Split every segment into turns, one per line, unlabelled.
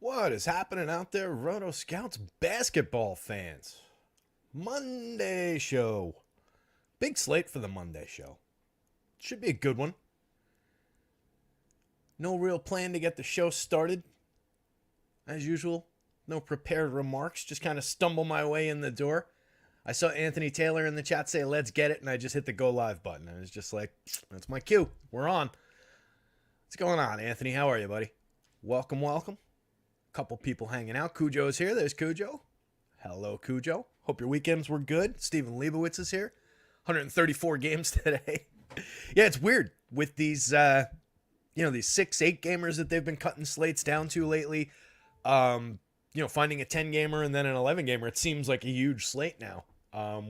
What is happening out there, rotoscouts basketball fans? Monday show. Big slate for the Monday show. Should be a good one. No real plan to get the show started. As usual, no prepared remarks. Just kind of stumble my way in the door. I saw Anthony Taylor in the chat say, "Let's get it," and I just hit the go live button. I was just like, that's my cue. We're on. What's going on, Anthony? How are you, buddy? Welcome, welcome. Couple people hanging out. Cujo's here. There's Cujo. Hello, Cujo. Hope your weekends were good. Steven Leibowitz is here. 134 games today. Yeah, it's weird with these, these 6-8 gamers that they've been cutting slates down to lately. Finding a 10 gamer and then an 11 gamer. It seems like a huge slate now.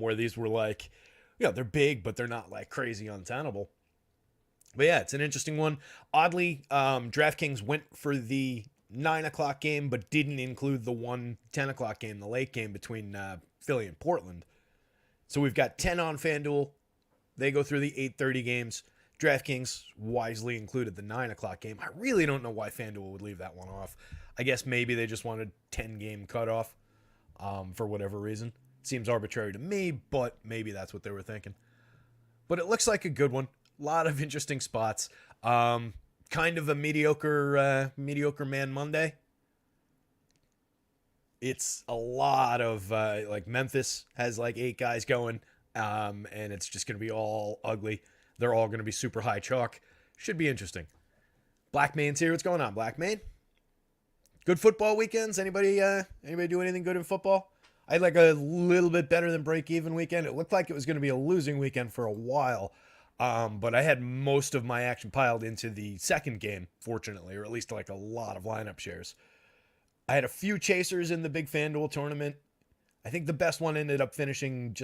Where these were like, they're big, but they're not like crazy untenable. But yeah, it's an interesting one. Oddly, DraftKings went for the 9 o'clock game, but didn't include the 10 o'clock game, the late game between Philly and Portland. So we've got 10 on FanDuel. They go through the 8:30 games. DraftKings wisely included the 9 o'clock game. I really don't know why FanDuel would leave that one off. I guess maybe they just wanted 10-game cutoff for whatever reason. Seems arbitrary to me, but maybe that's what they were thinking. But it looks like a good one. A lot of interesting spots. Kind of a mediocre man Monday. It's a lot of Memphis has like 8 guys going, and it's just going to be all ugly. They're all going to be super high chalk. Should be interesting. Black Main's here. What's going on, Black Main? Good football weekends. Anybody do anything good in football? I had like a little bit better than break even weekend. It looked like it was going to be a losing weekend for a while. But I had most of my action piled into the second game, fortunately, or at least like a lot of lineup shares. I had a few chasers in the big FanDuel tournament. I think the best one ended up finishing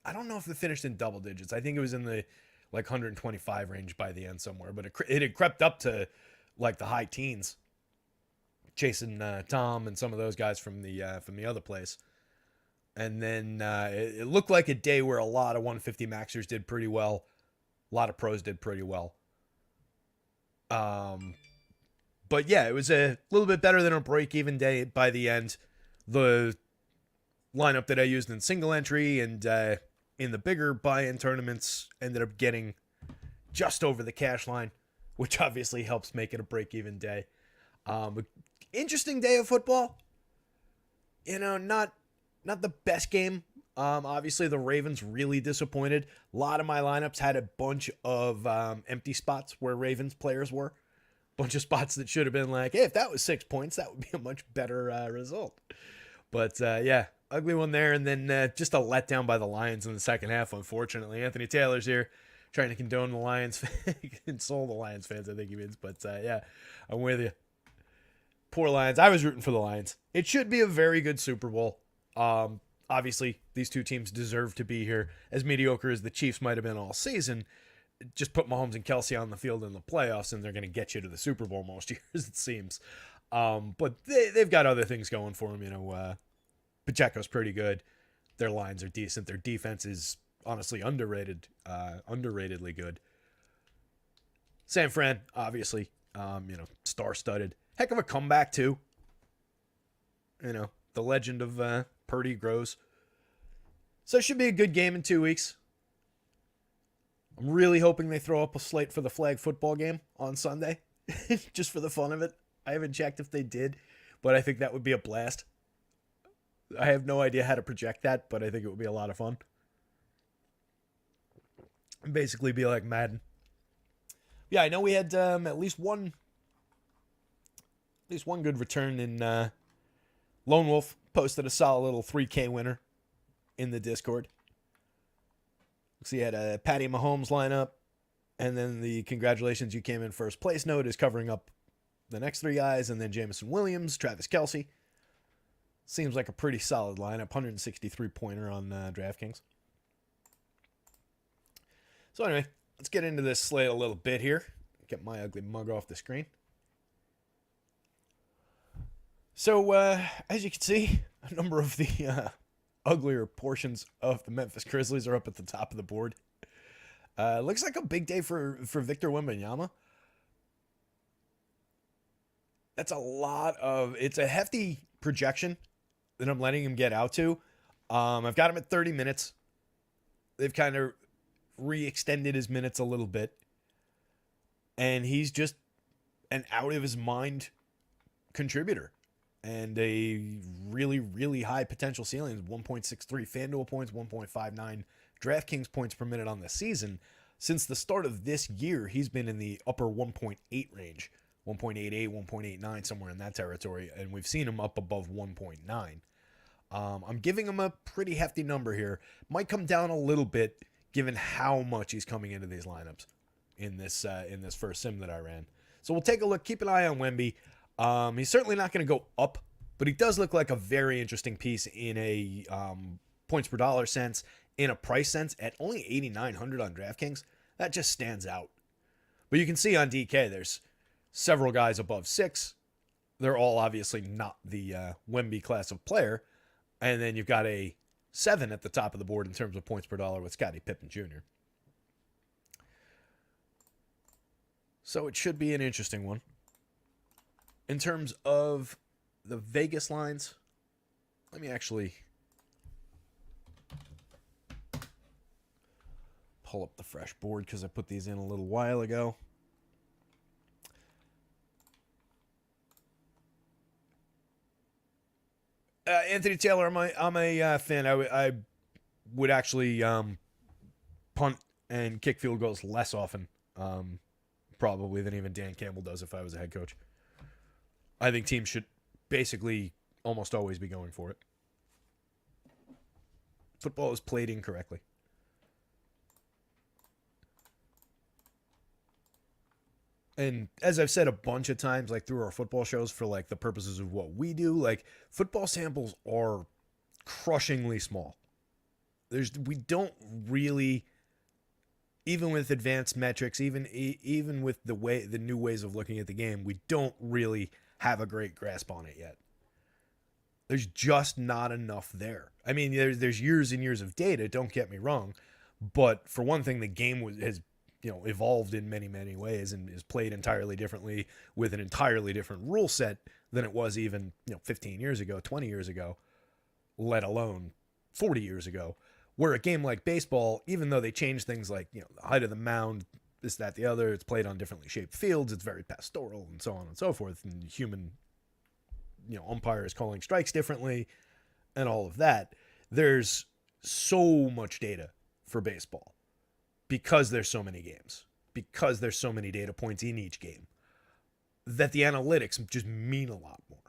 I don't know if it finished in double digits. I think it was in the like 125 range by the end somewhere, but it had crept up to like the high teens. Chasing Tom and some of those guys from the other place. And then it looked like a day where a lot of 150 maxers did pretty well. A lot of pros did pretty well. But yeah, it was a little bit better than a break-even day by the end. The lineup that I used in single entry and in the bigger buy-in tournaments ended up getting just over the cash line, which obviously helps make it a break-even day. Interesting day of football. Not the best game. Obviously, the Ravens really disappointed. A lot of my lineups had a bunch of empty spots where Ravens players were. Bunch of spots that should have been like, hey, if that was 6 points, that would be a much better result. But yeah, ugly one there. And then just a letdown by the Lions in the second half, unfortunately. Anthony Taylor's here trying to condone the Lions, console the Lions fans, I think he means. But yeah, I'm with you. Poor Lions. I was rooting for the Lions. It should be a very good Super Bowl. Obviously, these two teams deserve to be here. As mediocre as the Chiefs might have been all season, just put Mahomes and Kelsey on the field in the playoffs, and they're going to get you to the Super Bowl most years, it seems. But they've got other things going for them. Pacheco's pretty good. Their lines are decent. Their defense is honestly underrated, underratedly good. San Fran, obviously, star-studded. Heck of a comeback, too. The legend of Purdy grows. So it should be a good game in 2 weeks. I'm really hoping they throw up a slate for the flag football game on Sunday. Just for the fun of it. I haven't checked if they did, but I think that would be a blast. I have no idea how to project that, but I think it would be a lot of fun. Basically be like Madden. Yeah, I know we had at least one good return in Lone Wolf posted a solid little 3K winner in the Discord. Looks he had a Patty Mahomes lineup, and then the congratulations you came in first place note is covering up the next 3 guys, and then Jameson Williams, Travis Kelce. Seems like a pretty solid lineup, 163-pointer on DraftKings. So anyway, let's get into this slate a little bit here. Get my ugly mug off the screen. So, as you can see, a number of the uglier portions of the Memphis Grizzlies are up at the top of the board. Looks like a big day for Victor Wembanyama. That's a lot of. It's a hefty projection that I'm letting him get out to. I've got him at 30 minutes. They've kind of re-extended his minutes a little bit, and he's just an out of his mind contributor and a really, really high potential ceiling. 1.63 FanDuel points, 1.59 DraftKings points per minute on the season. Since the start of this year, he's been in the upper 1.8 range, 1.88, 1.89, somewhere in that territory, and we've seen him up above 1.9. I'm giving him a pretty hefty number here. Might come down a little bit given how much he's coming into these lineups in this first sim that I ran. So we'll take a look. Keep an eye on Wemby. He's certainly not going to go up, but he does look like a very interesting piece in a points per dollar sense, in a price sense, at only 8,900 on DraftKings. That just stands out. But you can see on DK, there's several guys above 6. They're all obviously not the Wemby class of player. And then you've got a 7 at the top of the board in terms of points per dollar with Scottie Pippen Jr. So it should be an interesting one. In terms of the Vegas lines, let me actually pull up the fresh board because I put these in a little while ago. Anthony Taylor, I'm a fan. I would actually punt and kick field goals less often, probably, than even Dan Campbell does if I was a head coach. I think teams should basically almost always be going for it. Football is played incorrectly. And as I've said a bunch of times, like through our football shows, for like the purposes of what we do, like football samples are crushingly small. We don't really, even with advanced metrics, even with the new ways of looking at the game, we don't really have a great grasp on it yet. There's just not enough there. I mean, there's years and years of data, don't get me wrong, but for one thing, the game has evolved in many, many ways and is played entirely differently with an entirely different rule set than it was even 15 years ago, 20 years ago, let alone 40 years ago. Where a game like baseball, even though they change things like the height of the mound, this, that, the other, it's played on differently shaped fields, it's very pastoral and so on and so forth, and human umpires calling strikes differently and all of that. There's so much data for baseball because there's so many games, because there's so many data points in each game, that the analytics just mean a lot more.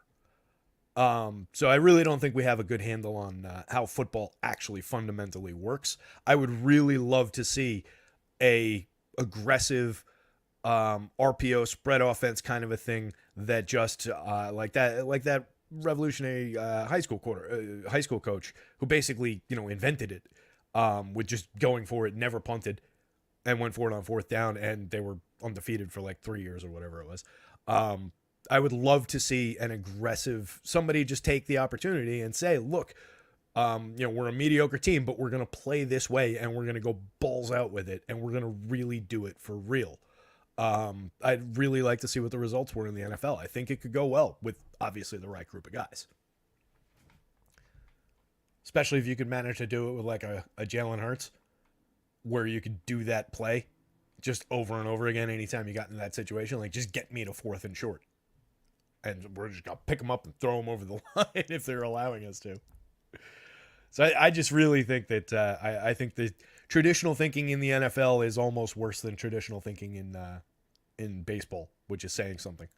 So I really don't think we have a good handle on how football actually fundamentally works. I would really love to see a aggressive RPO spread offense kind of a thing that just like that revolutionary high school coach who basically invented it, with just going for it, never punted, and went for it on fourth down, and they were undefeated for like 3 years or whatever it was. I would love to see an aggressive somebody just take the opportunity and say, look, we're a mediocre team, but we're going to play this way and we're going to go balls out with it and we're going to really do it for real. I'd really like to see what the results were in the NFL. I think it could go well with obviously the right group of guys. Especially if you could manage to do it with like a Jalen Hurts, where you could do that play just over and over again anytime you got into that situation. Like, just get me to 4th and short. And we're just going to pick them up and throw them over the line if they're allowing us to. So I just really think that I think the traditional thinking in the NFL is almost worse than traditional thinking in baseball, which is saying something.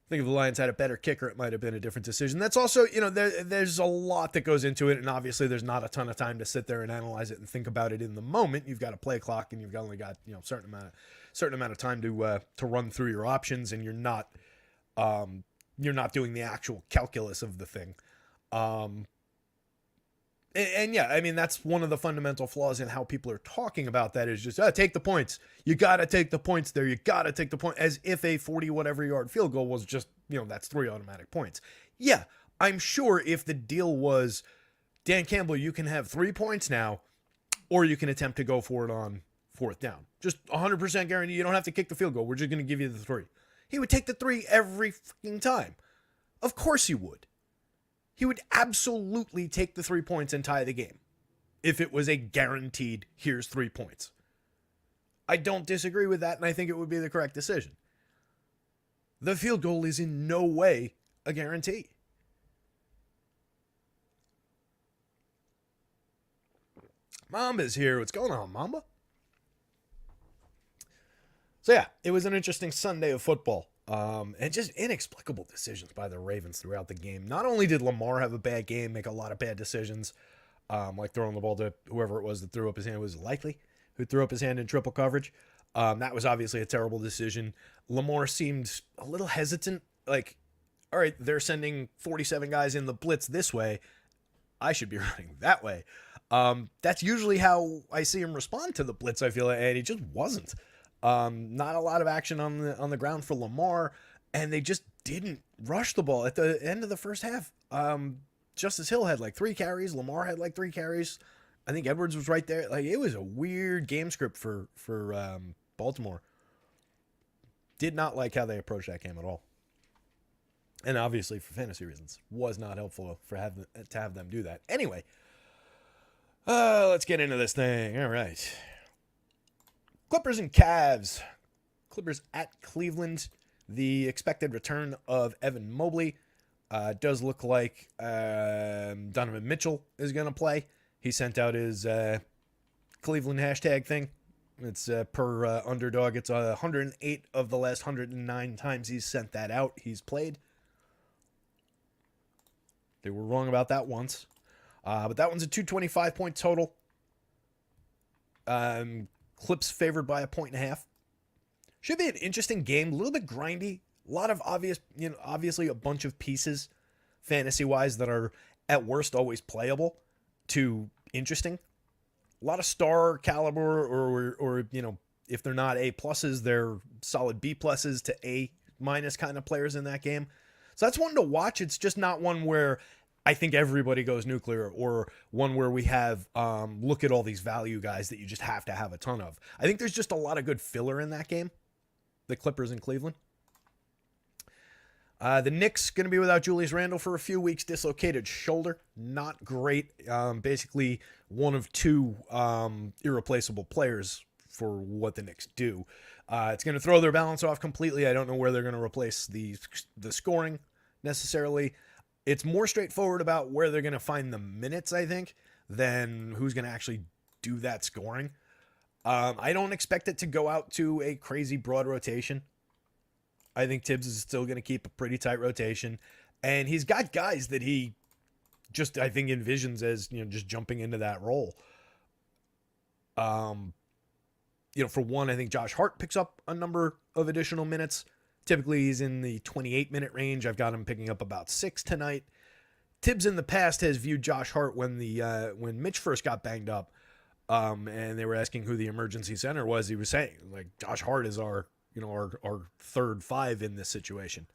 I think if the Lions had a better kicker, it might have been a different decision. That's also, there's a lot that goes into it, and obviously there's not a ton of time to sit there and analyze it and think about it in the moment. You've got a play clock, and you've only got certain amount of time to run through your options, and you're not doing the actual calculus of the thing. And yeah, I mean, that's one of the fundamental flaws in how people are talking about that, is just, take the points. You got to take the points there. You got to take the point, as if a 40 whatever yard field goal was just, that's 3 automatic points. Yeah, I'm sure if the deal was, Dan Campbell, you can have 3 points now, or you can attempt to go for it on 4th down. Just 100% guarantee you don't have to kick the field goal. We're just going to give you the 3. He would take the 3 every freaking time. Of course he would. He would absolutely take the 3 points and tie the game if it was a guaranteed, here's 3 points. I don't disagree with that, and I think it would be the correct decision. The field goal is in no way a guarantee. Mamba's here. What's going on, Mamba? So yeah, it was an interesting Sunday of football. And just inexplicable decisions by the Ravens throughout the game. Not only did Lamar have a bad game, make a lot of bad decisions, like throwing the ball to whoever it was that threw up his hand. Was Likely who threw up his hand in triple coverage. That was obviously a terrible decision. Lamar seemed a little hesitant. Like, all right, they're sending 47 guys in the blitz this way. I should be running that way. That's usually how I see him respond to the blitz, I feel, and he just wasn't. Not a lot of action on the ground for Lamar, and they just didn't rush the ball at the end of the first half. Justice Hill had like 3 carries. Lamar had like 3 carries. I think Edwards was right there. Like, it was a weird game script for Baltimore. Did not like how they approached that game at all. And obviously, for fantasy reasons, was not helpful to have them do that. Anyway, let's get into this thing. All right. Clippers and Cavs. Clippers at Cleveland. The expected return of Evan Mobley does look like Donovan Mitchell is going to play. He sent out his Cleveland hashtag thing. It's per underdog. It's 108 of the last 109 times he's sent that out. He's played. They were wrong about that once. But that one's a 225-point total. Clips favored by 1.5. Should be an interesting game. A little bit grindy. A lot of obviously a bunch of pieces, fantasy-wise, that are at worst always playable to interesting. A lot of star caliber, or if they're not A pluses, they're solid B pluses to A minus kind of players in that game. So that's one to watch. It's just not one where I think everybody goes nuclear, or one where we have look at all these value guys that you just have to have a ton of. I think there's just a lot of good filler in that game. The Clippers in Cleveland. The Knicks going to be without Julius Randle for a few weeks. Dislocated shoulder. Not great. Basically one of 2 irreplaceable players for what the Knicks do. It's going to throw their balance off completely. I don't know where they're going to replace the scoring necessarily. It's more straightforward about where they're going to find the minutes, I think, than who's going to actually do that scoring. I don't expect it to go out to a crazy broad rotation. I think Tibbs is still going to keep a pretty tight rotation. And he's got guys that he just, I think, envisions as, just jumping into that role. For one, I think Josh Hart picks up a number of additional minutes. Typically, he's in the 28-minute range. I've got him picking up about 6 tonight. Tibbs in the past has viewed Josh Hart when Mitch first got banged up, and they were asking who the emergency center was. He was saying, like, Josh Hart is our third 5 in this situation,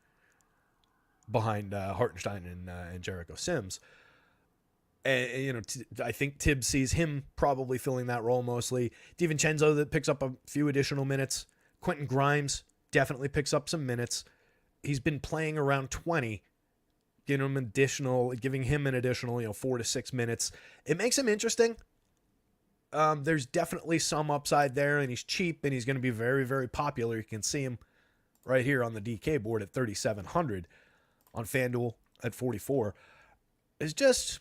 behind Hartenstein and Jericho Sims. And I think Tibbs sees him probably filling that role mostly. DiVincenzo that picks up a few additional minutes. Quentin Grimes definitely picks up some minutes. He's been playing around 20, giving him an additional 4 to 6 minutes. It makes him interesting. There's definitely some upside there, and he's cheap, and he's going to be very, very popular. You can see him right here on the DK board at 3,700, on FanDuel at 44. It's just,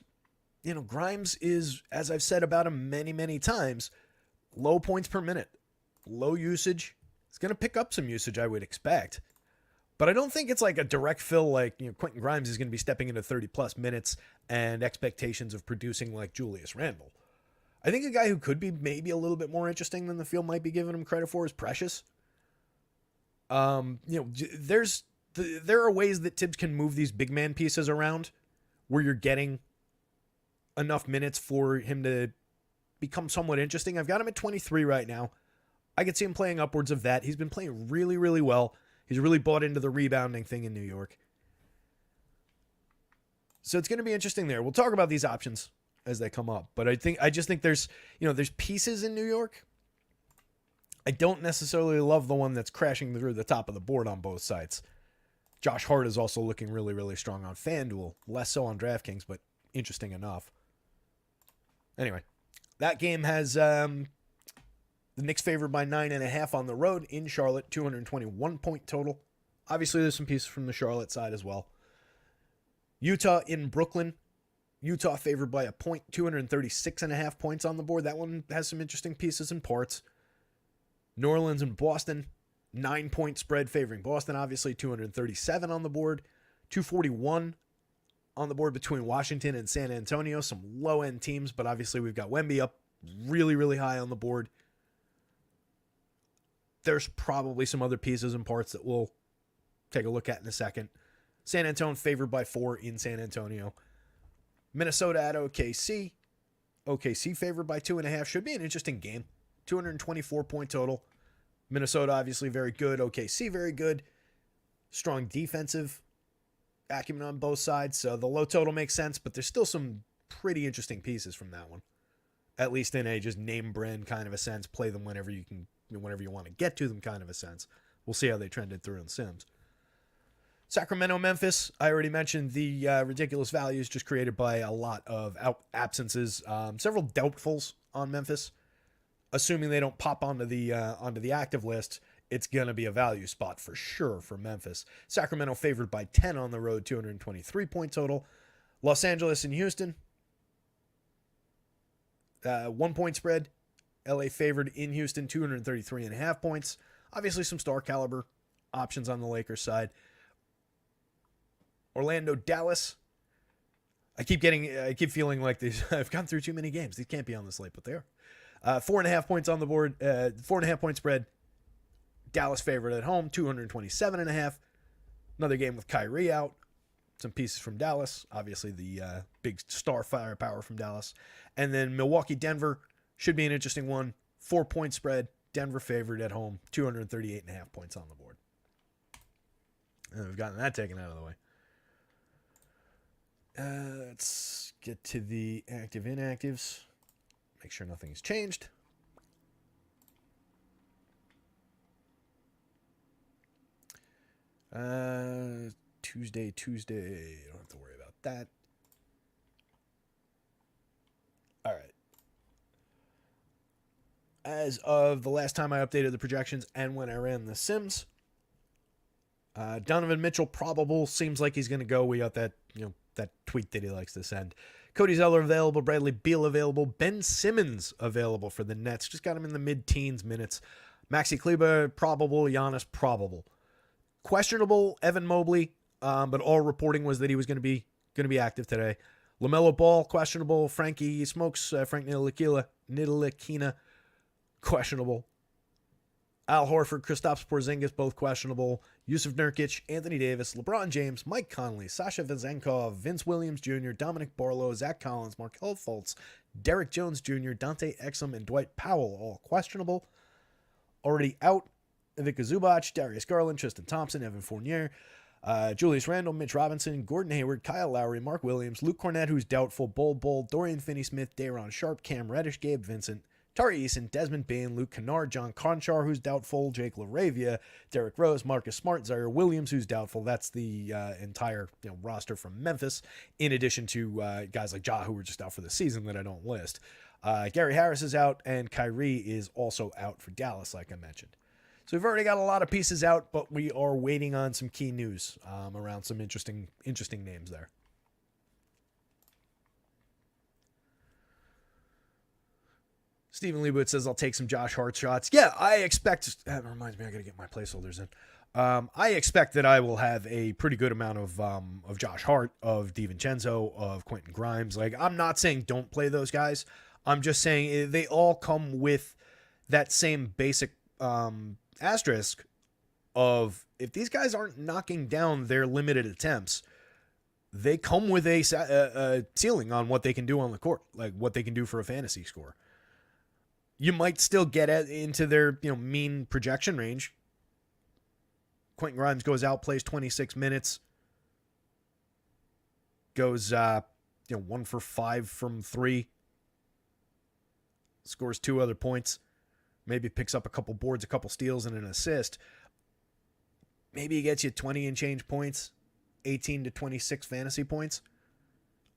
Grimes is, as I've said about him many, many times, low points per minute, low usage. It's going to pick up some usage, I would expect. But I don't think it's like a direct fill like Quentin Grimes is going to be stepping into 30-plus minutes and expectations of producing like Julius Randle. I think a guy who could be maybe a little bit more interesting than the field might be giving him credit for is Precious. There are ways that Tibbs can move these big man pieces around where you're getting enough minutes for him to become somewhat interesting. I've got him at 23 right now. I could see him playing upwards of that. He's been playing really, really well. He's really bought into the rebounding thing in New York. So it's going to be interesting there. We'll talk about these options as they come up. But I just think there's pieces in New York I don't necessarily love the one that's crashing through the top of the board on both sides. Josh Hart is also looking really, really strong on FanDuel. Less so on DraftKings, but interesting enough. Anyway, that game has the Knicks favored by 9.5 on the road in Charlotte, 221 point total. Obviously, there's some pieces from the Charlotte side as well. Utah in Brooklyn. Utah favored by a point, 236.5 points on the board. That one has some interesting pieces and parts. New Orleans and Boston, 9-point spread favoring Boston. Obviously, 237 on the board. 241 on the board between Washington and San Antonio. Some low-end teams, but obviously we've got Wemby up really, really high on the board. There's probably some other pieces and parts that we'll take a look at in a second. San Antonio favored by 4 in San Antonio. Minnesota at OKC. OKC favored by 2.5. Should be an interesting game. 224 point total. Minnesota obviously very good. OKC very good. Strong defensive acumen on both sides. So the low total makes sense, but there's still some pretty interesting pieces from that one. At least in a just name brand kind of a sense. Play them whenever you want to get to them kind of a sense. We'll see how they trended through in Sims. Sacramento, Memphis. I already mentioned the ridiculous values just created by a lot of absences. Several doubtfuls on Memphis. Assuming they don't pop onto the active list, it's going to be a value spot for sure for Memphis. Sacramento favored by 10 on the road, 223 point total. Los Angeles and Houston, 1 point spread. LA favored in Houston, 233.5 points. Obviously some star caliber options on the Lakers side. Orlando, Dallas. I keep feeling like these. I've gone through too many games. These can't be on the slate, but they are. 4.5 points on the board. 4.5 point spread. Dallas favored at home, 227.5. Another game with Kyrie out. Some pieces from Dallas. Obviously the big star firepower from Dallas. And then Milwaukee, Denver. Should be an interesting one. 4 point spread. Denver favored at home, 238.5 points on the board. And we've gotten that taken out of the way. Let's get to the active inactives. Make sure nothing's changed. Tuesday. Don't have to worry about that. All right. As of the last time I updated the projections and when I ran the Sims, Donovan Mitchell probable. Seems like he's going to go. We got that, that tweet that he likes to send. Cody Zeller available. Bradley Beal available. Ben Simmons available for the Nets. Just got him in the mid-teens minutes. Maxi Kleber probable. Giannis probable. Questionable Evan Mobley, but all reporting was that he was going to be active today. LaMelo Ball questionable. Frankie Smokes. Frank Ntilikina questionable. Al Horford, Kristaps Porzingis, both questionable. Yusuf Nurkic, Anthony Davis, LeBron James, Mike Conley, Sasha Vezenkov, Vince Williams Jr., Dominic Barlow, Zach Collins, Markelle Fultz, Derek Jones Jr., Dante Exum, and Dwight Powell, all questionable. Already out, Ivica Zubac, Darius Garland, Tristan Thompson, Evan Fournier, Julius Randle, Mitch Robinson, Gordon Hayward, Kyle Lowry, Mark Williams, Luke Cornett, who's doubtful, Bol, Dorian Finney-Smith, Day'Ron Sharp, Cam Reddish, Gabe Vincent, Tari Eason, Desmond Bain, Luke Kennard, John Conchar, who's doubtful, Jake LaRavia, Derrick Rose, Marcus Smart, Zaire Williams, who's doubtful. That's the entire roster from Memphis, in addition to guys like Ja, who were just out for the season that I don't list. Gary Harris is out, and Kyrie is also out for Dallas, like I mentioned. So we've already got a lot of pieces out, but we are waiting on some key news around some interesting names there. Stephen Leibowitz says, I'll take some Josh Hart shots. Yeah, I expect... That reminds me, I got to get my placeholders in. I expect that I will have a pretty good amount of Josh Hart, of DiVincenzo, of Quentin Grimes. Like, I'm not saying don't play those guys. I'm just saying they all come with that same basic asterisk of, if these guys aren't knocking down their limited attempts, they come with a ceiling on what they can do on the court, like what they can do for a fantasy score. You might still get into their mean projection range. Quentin Grimes goes out, plays 26 minutes, goes 1 for 5 from 3, scores 2 other points. maybe picks up a couple boards, a couple steals, and an assist. Maybe he gets you 20 and change points, 18 to 26 fantasy points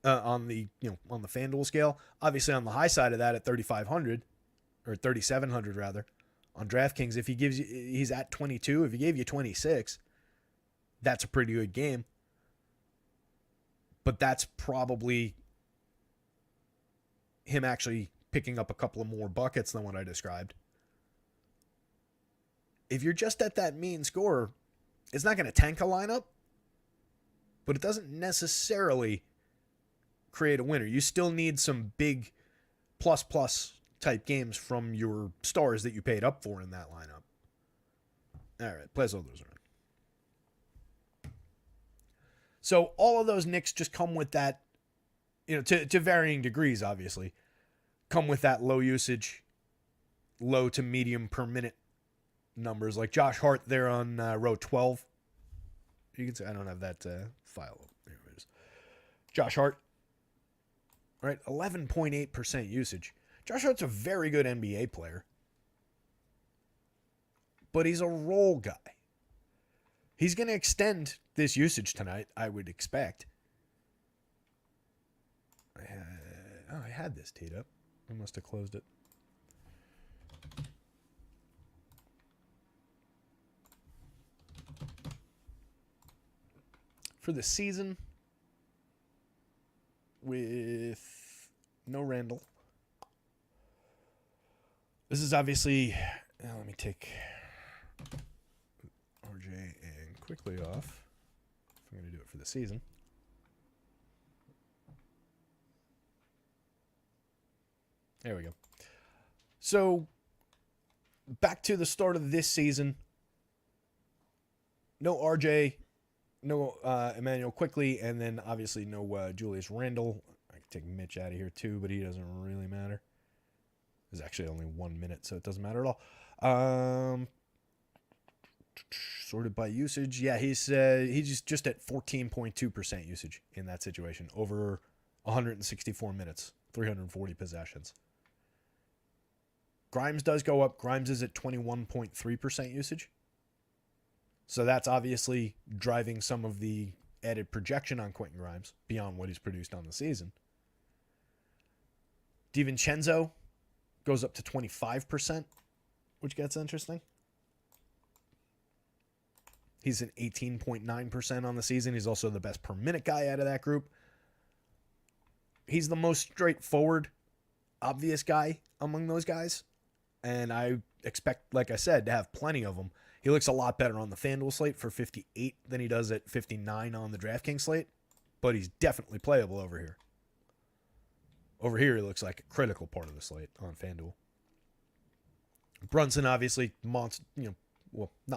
on the FanDuel scale. Obviously, on the high side of that, at 3,500 or 3,700 rather, on DraftKings, if he's at 22. If he gave you 26, that's a pretty good game. But that's probably him actually picking up a couple of more buckets than what I described. If you're just at that mean score, it's not going to tank a lineup, but it doesn't necessarily create a winner. You still need some big plus type games from your stars that you paid up for in that lineup. All right, plays all those around. So all of those nicks just come with that, to varying degrees, obviously, come with that low usage, low to medium per minute numbers. Like Josh Hart there on row 12. You can see I don't have that file. There it is. Josh Hart, right? 11.8% usage. Josh Hart's a very good NBA player, but he's a role guy. He's going to extend this usage tonight, I would expect. I had this teed up. I must have closed it. For the season, with no Randall. This is obviously... let me take RJ and quickly off. If I'm going to do it for the season. There we go. So, back to the start of this season. No RJ, no Emmanuel Quickly, and then obviously no Julius Randle. I can take Mitch out of here too, but he doesn't really matter. There's actually only 1 minute, so it doesn't matter at all. Sorted by usage. Yeah, he's just at 14.2% usage in that situation over 164 minutes, 340 possessions. Grimes does go up. Grimes is at 21.3% usage. So that's obviously driving some of the added projection on Quentin Grimes beyond what he's produced on the season. DiVincenzo goes up to 25%, which gets interesting. He's at 18.9% on the season. He's also the best per minute guy out of that group. He's the most straightforward, obvious guy among those guys. And I expect, like I said, to have plenty of them. He looks a lot better on the FanDuel slate for 58 than he does at 59 on the DraftKings slate. But he's definitely playable over here. Over here, he looks like a critical part of the slate on FanDuel. Brunson, obviously, not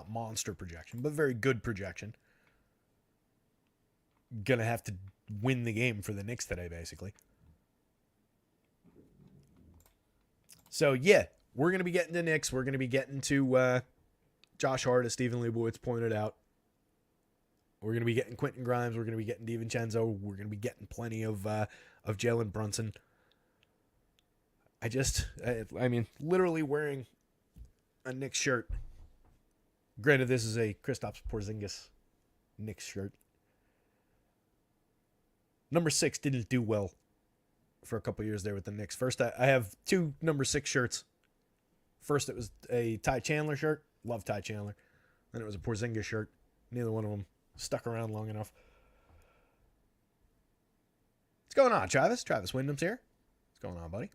monster projection, but very good projection. Gonna have to win the game for the Knicks today, basically. So, yeah, we're going to be getting to Knicks. We're going to be getting to Josh Hart, as Stephen Leibowitz pointed out. We're going to be getting Quentin Grimes. We're going to be getting DiVincenzo. We're going to be getting plenty of Jalen Brunson. I mean, literally wearing a Knicks shirt. Granted, this is a Kristaps Porzingis Knicks shirt. Number 6 didn't do well for a couple years there with the Knicks. First, I have 2 number 6 shirts. First, it was a Ty Chandler shirt. Love Ty Chandler. Then it was a Porzingis shirt. Neither one of them stuck around long enough. What's going on, Travis? Travis Wyndham's here. What's going on, buddy?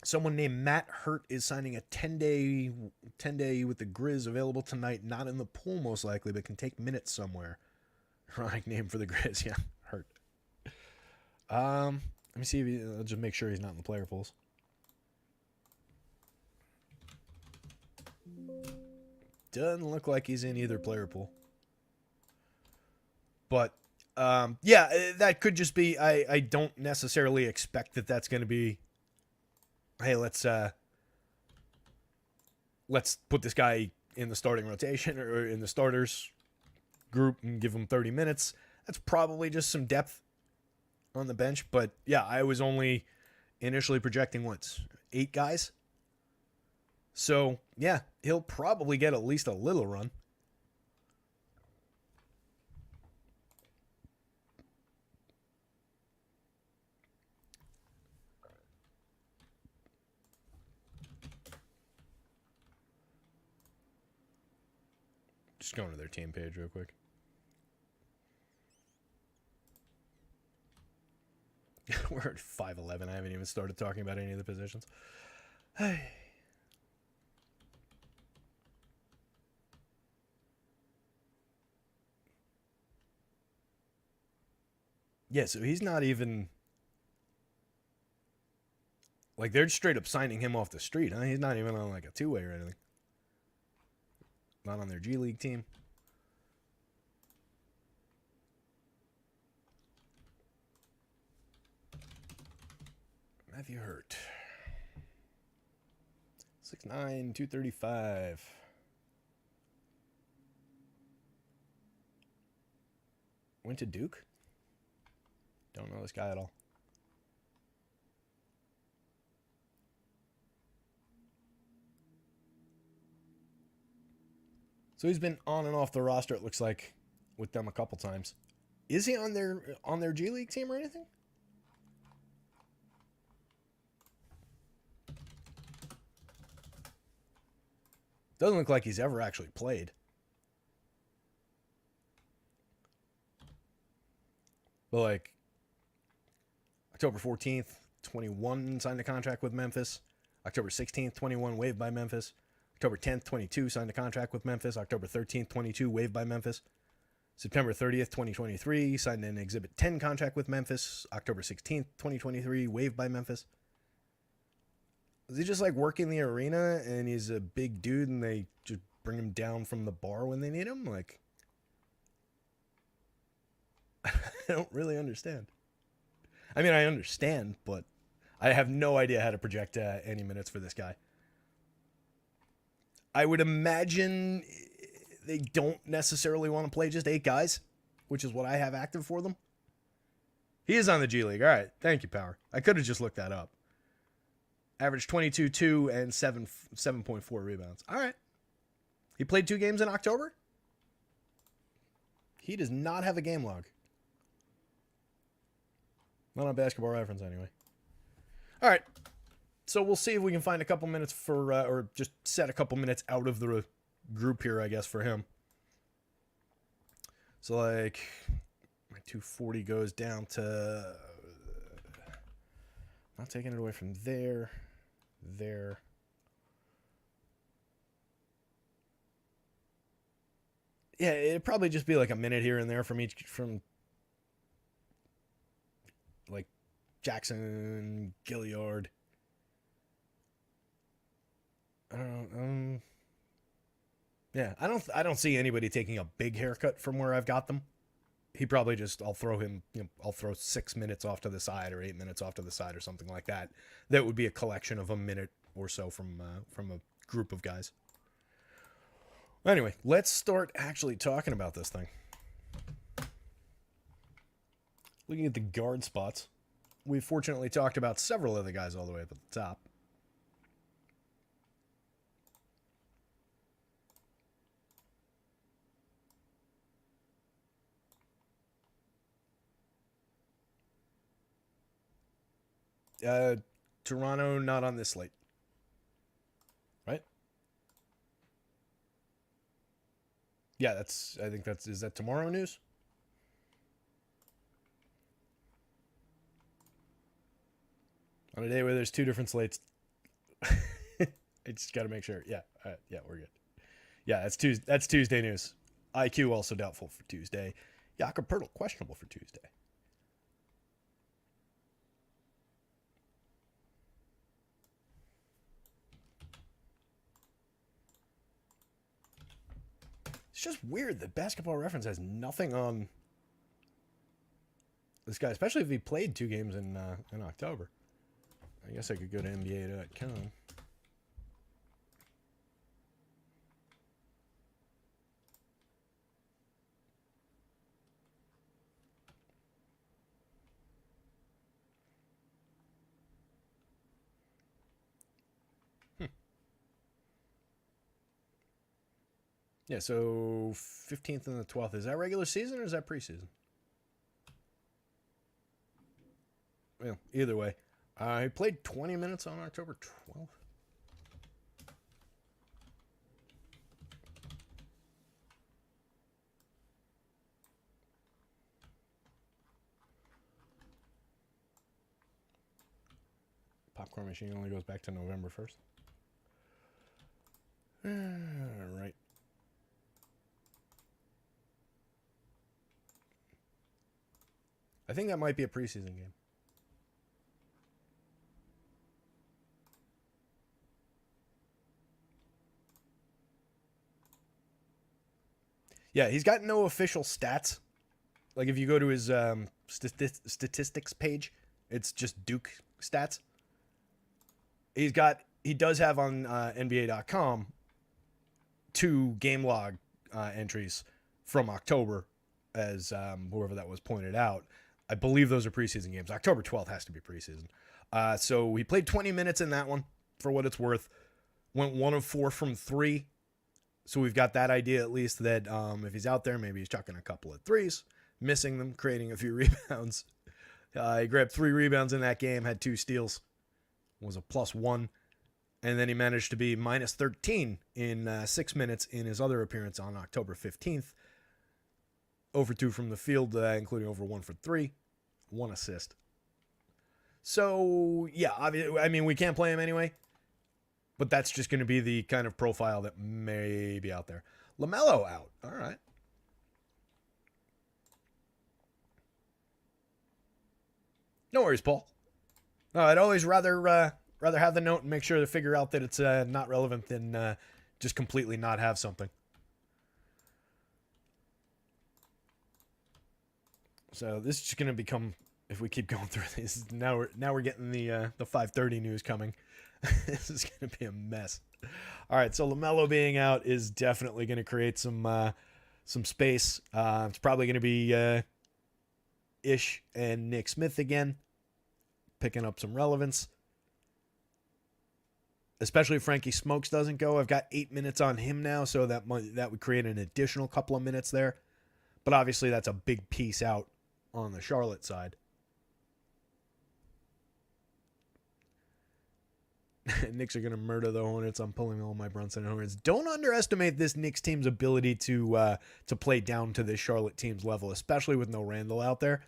Someone named Matt Hurt is signing a 10-day with the Grizz, available tonight. Not in the pool, most likely, but can take minutes somewhere. Ironic name for the Grizz, yeah. Hurt. Let me see if I'll just make sure he's not in the player pools. Doesn't look like he's in either player pool. But, yeah, that could just be, I don't necessarily expect that that's going to be, hey, let's put this guy in the starting rotation or in the starters group and give him 30 minutes. That's probably just some depth on the bench. But yeah, I was only initially projecting what, 8 guys. So yeah, he'll probably get at least a little run. Just going to their team page real quick. We're at 5:11. I haven't even started talking about any of the positions. Yeah, so he's not even... Like, they're straight up signing him off the street, huh? He's not even on, like, a two-way or anything. Not on their G League team. Matthew Hurt. 6'9", 235. Went to Duke? Don't know this guy at all. So he's been on and off the roster, it looks like, with them a couple times. Is he on their G League team or anything? Doesn't look like he's ever actually played. But like October 14th, 21 signed a contract with Memphis. October 16th, 21 waived by Memphis. October 10th, 22 signed a contract with Memphis. October 13th, 22 waived by Memphis. September 30th, 2023 signed an Exhibit 10 contract with Memphis. October 16th, 2023 waived by Memphis. Is he just like working the arena and he's a big dude and they just bring him down from the bar when they need him? Like, I don't really understand. I mean, I understand, but I have no idea how to project any minutes for this guy. I would imagine they don't necessarily want to play just 8 guys, which is what I have active for them. He is on the G League. All right. Thank you, Power. I could have just looked that up. Averaged 22-2 and 7.4 rebounds. All right. He played 2 games in October? He does not have a game log. Not on Basketball Reference, anyway. All right. So we'll see if we can find a couple minutes for, or just set a couple minutes out of the group here, I guess, for him. So, like, my 240 goes down to, not taking it away from there. Yeah, it'd probably just be like a minute here and there from like Jackson, Gilliard. I don't know. Yeah, I don't see anybody taking a big haircut from where I've got them. He probably just, I'll throw 6 minutes off to the side or 8 minutes off to the side or something like that. That would be a collection of a minute or so from a group of guys. Anyway, let's start actually talking about this thing. Looking at the guard spots, we've fortunately talked about several of the guys all the way up at the top. Toronto not on this slate, right? Yeah, is that tomorrow news? On a day where there's 2 different slates. I just got to make sure. Yeah, yeah, we're good. Yeah, that's Tuesday news. IQ also doubtful for Tuesday. Jakob Poeltl questionable for Tuesday. It's just weird that Basketball Reference has nothing on this guy, especially if he played 2 games in October. I guess I could go to NBA.com. Yeah, so 15th and the 12th. Is that regular season or is that preseason? Well, either way. I played 20 minutes on October 12th. Popcorn machine only goes back to November 1st. All right. I think that might be a preseason game. Yeah, he's got no official stats. Like if you go to his statistics page, it's just Duke stats. He does have on NBA.com 2 game log entries from October, as whoever that was pointed out. I believe those are preseason games. October 12th has to be preseason. So he played 20 minutes in that one, for what it's worth. Went 1 of 4 from 3. So we've got that idea at least that if he's out there, maybe he's chucking a couple of threes, missing them, creating a few rebounds. He grabbed 3 rebounds in that game, had 2 steals, was a +1. And then he managed to be minus 13 in 6 minutes in his other appearance on October 15th. Over 2 from the field, including over 1 for 3. 1 assist. So, yeah, I mean, we can't play him anyway. But that's just going to be the kind of profile that may be out there. LaMelo out. All right. No worries, Paul. No, I'd always rather have the note and make sure to figure out that it's not relevant than just completely not have something. So this is just going to become, if we keep going through this, now we're getting the 5:30 news coming. This is going to be a mess. All right, so LaMelo being out is definitely going to create some space. It's probably going to be Ish and Nick Smith again, picking up some relevance. Especially if Frankie Smokes doesn't go. I've got 8 minutes on him now, so that would create an additional couple of minutes there. But obviously that's a big piece out on the Charlotte side. Knicks are going to murder the Hornets. I'm pulling all my Brunson Hornets. Don't underestimate this Knicks team's ability to play down to this Charlotte team's level, especially with no Randall out there.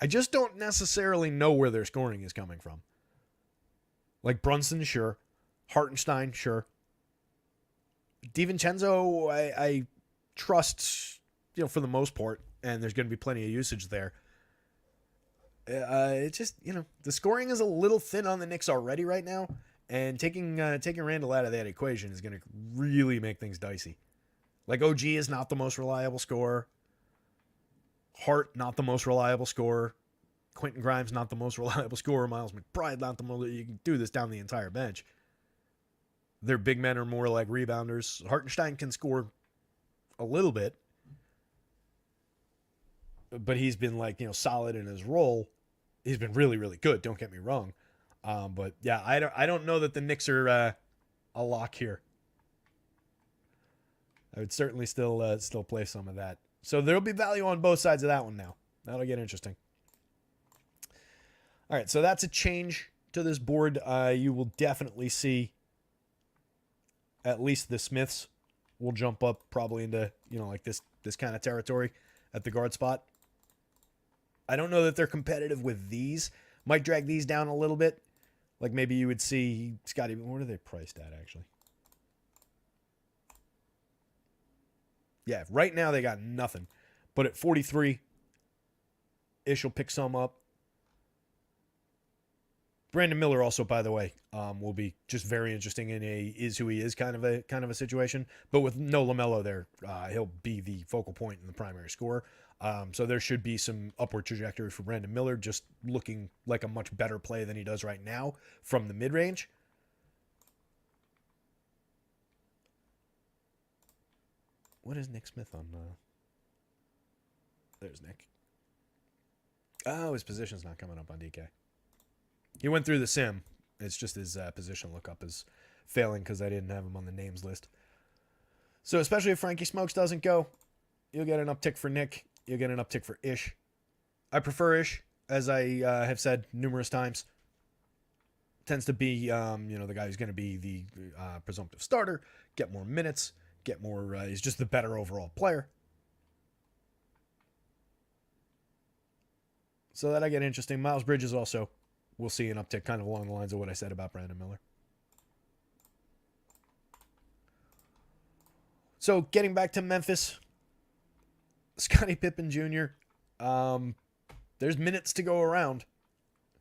I just don't necessarily know where their scoring is coming from. Like Brunson, sure. Hartenstein, sure. DiVincenzo, I trust, for the most part, and there's going to be plenty of usage there. It's just, the scoring is a little thin on the Knicks already right now. And taking Randall out of that equation is going to really make things dicey. Like OG is not the most reliable scorer. Hart, not the most reliable scorer. Quentin Grimes, not the most reliable scorer. Miles McBride, not the most. You can do this down the entire bench. Their big men are more like rebounders. Hartenstein can score a little bit. But he's been solid in his role. He's been really, really good. Don't get me wrong. But yeah, I don't know that the Knicks are a lock here. I would certainly still play some of that. So there'll be value on both sides of that one now. That'll get interesting. All right, so that's a change to this board. You will definitely see at least the Smiths will jump up probably into this kind of territory at the guard spot. I don't know that they're competitive with these. Might drag these down a little bit. Like maybe you would see Scotty. What are they priced at, actually? Yeah, right now they got nothing. But at 43, Ish will pick some up. Brandon Miller also, by the way, will be just very interesting in a is who he is kind of a situation. But with no LaMelo there, he'll be the focal point and the primary scorer. So there should be some upward trajectory for Brandon Miller, just looking like a much better play than he does right now from the mid-range. What is Nick Smith on? There's Nick. Oh, his position's not coming up on DK. He went through the sim. It's just his position lookup is failing because I didn't have him on the names list. So especially if Frankie Smokes doesn't go, you'll get an uptick for Nick. You'll get an uptick for Ish. I prefer Ish, as I have said numerous times. Tends to be, the guy who's going to be the presumptive starter, get more minutes, get more. He's just the better overall player. So that'll get interesting. Miles Bridges also, we'll see an uptick kind of along the lines of what I said about Brandon Miller. So getting back to Memphis, Scottie Pippen Jr., there's minutes to go around.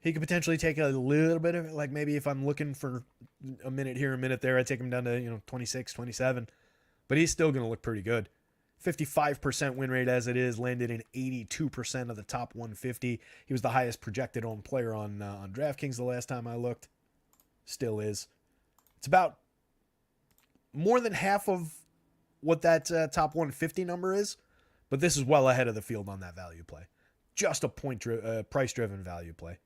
He could potentially take a little bit of it, like maybe if I'm looking for a minute here, a minute there, I'd take him down to, 26, 27. But he's still going to look pretty good. 55% win rate as it is, landed in 82% of the top 150. He was the highest projected owned player on DraftKings the last time I looked. Still is. It's about more than half of what that top 150 number is, but this is well ahead of the field on that value play. Just a price-driven value play.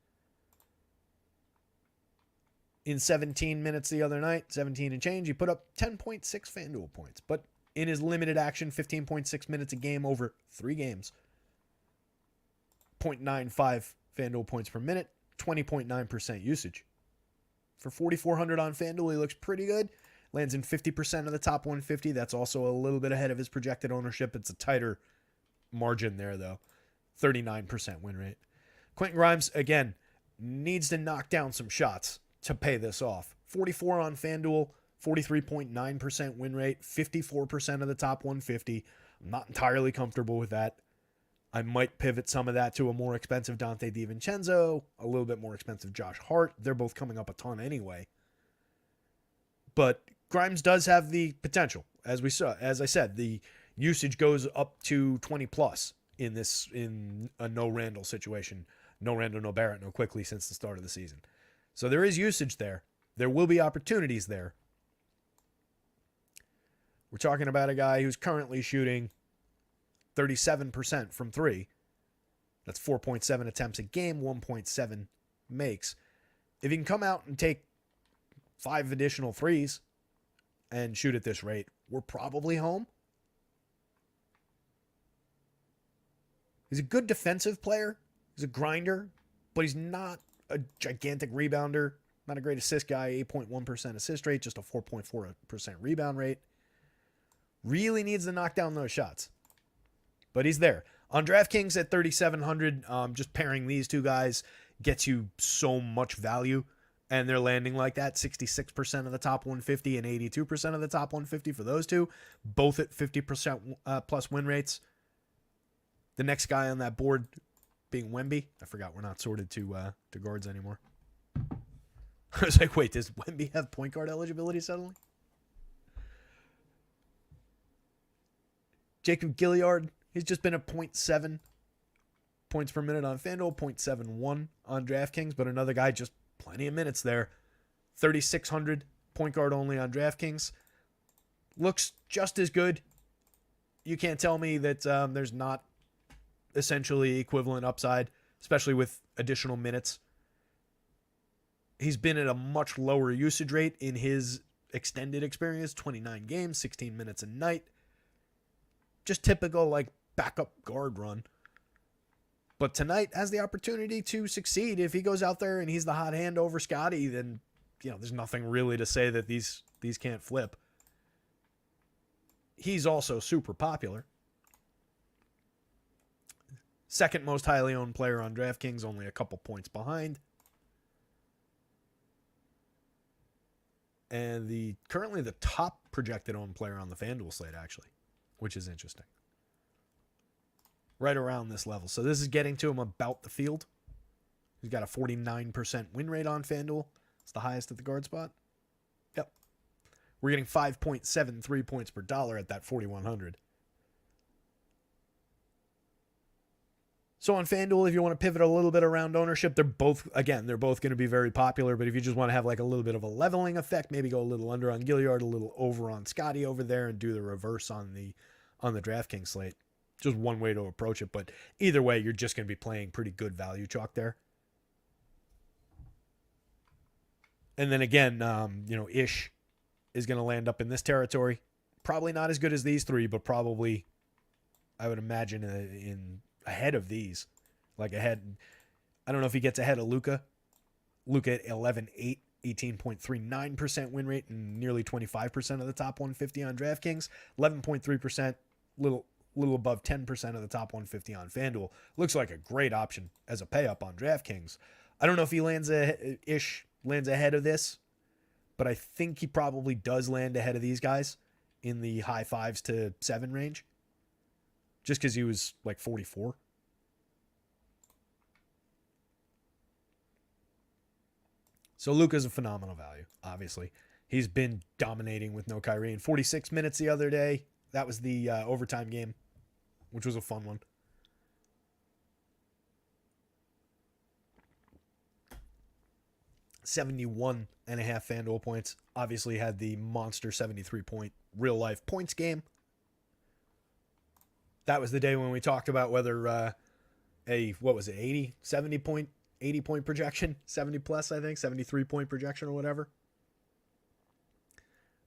In 17 minutes the other night, 17 and change, he put up 10.6 FanDuel points, but in his limited action, 15.6 minutes a game over 3 games. 0.95 FanDuel points per minute, 20.9% usage. For 4,400 on FanDuel, he looks pretty good. Lands in 50% of the top 150. That's also a little bit ahead of his projected ownership. It's a tighter margin there, though. 39% win rate. Quentin Grimes, again, needs to knock down some shots to pay this off. 44 on FanDuel, 43.9% win rate, 54% of the top 150. I'm not entirely comfortable with that. I might pivot some of that to a more expensive Dante DiVincenzo, a little bit more expensive Josh Hart. They're both coming up a ton anyway. But Grimes does have the potential. As I said, the usage goes up to 20 plus in a no Randall situation. No Randall, no Barrett, no Quickly since the start of the season. So there is usage there. There will be opportunities there. We're talking about a guy who's currently shooting 37% from 3. That's 4.7 attempts a game, 1.7 makes. If he can come out and take 5 additional threes and shoot at this rate, we're probably home. He's a good defensive player. He's a grinder, but he's not a gigantic rebounder. Not a great assist guy. 8.1% assist rate, just a 4.4% rebound rate. Really needs to knock down those shots. But he's there. On DraftKings at 3,700, just pairing these two guys gets you so much value. And they're landing like that. 66% of the top 150 and 82% of the top 150 for those two. Both at 50% plus win rates. The next guy on that board being Wemby. I forgot we're not sorted to guards anymore. I was like, wait, does Wemby have point guard eligibility suddenly? Jacob Gilliard, he's just been a 0.7 points per minute on FanDuel, 0.71 on DraftKings, but another guy just plenty of minutes there. 3,600 point guard only on DraftKings. Looks just as good. You can't tell me that there's not essentially equivalent upside, especially with additional minutes. He's been at a much lower usage rate in his extended experience, 29 games, 16 minutes a night. Just typical like backup guard run. But tonight has the opportunity to succeed. If he goes out there and he's the hot hand over Scotty, then there's nothing really to say that these can't flip. He's also super popular. Second most highly owned player on DraftKings, only a couple points behind. And currently the top projected owned player on the FanDuel slate, actually, which is interesting. Right around this level. So this is getting to him about the field. He's got a 49% win rate on FanDuel. It's the highest at the guard spot. Yep. We're getting 5.73 points per dollar at that 4,100. So on FanDuel, if you want to pivot a little bit around ownership, they're both going to be very popular. But if you just want to have like a little bit of a leveling effect, maybe go a little under on Gilliard, a little over on Scotty over there, and do the reverse on the DraftKings slate. Just one way to approach it. But either way, you're just going to be playing pretty good value chalk there. And then again, Ish is going to land up in this territory. Probably not as good as these three, but probably, I would imagine, in ahead of these. Like ahead, I don't know if he gets ahead of Luka. Luka at 11-8, 18.39% win rate, and nearly 25% of the top 150 on DraftKings. 11.3%, little above 10% of the top 150 on FanDuel. Looks like a great option as a pay up on DraftKings. I don't know if he lands ahead of this, but I think he probably does land ahead of these guys in the high 5s to 7 range, just because he was like 44. So Luka's a phenomenal value, obviously. He's been dominating with no Kyrie in 46 minutes the other day. That was the overtime game, which was a fun one. $71.5 FanDuel points. Obviously had the monster 73-point real-life points game. That was the day when we talked about whether 80 point projection, 70 plus, I think, 73 point projection or whatever.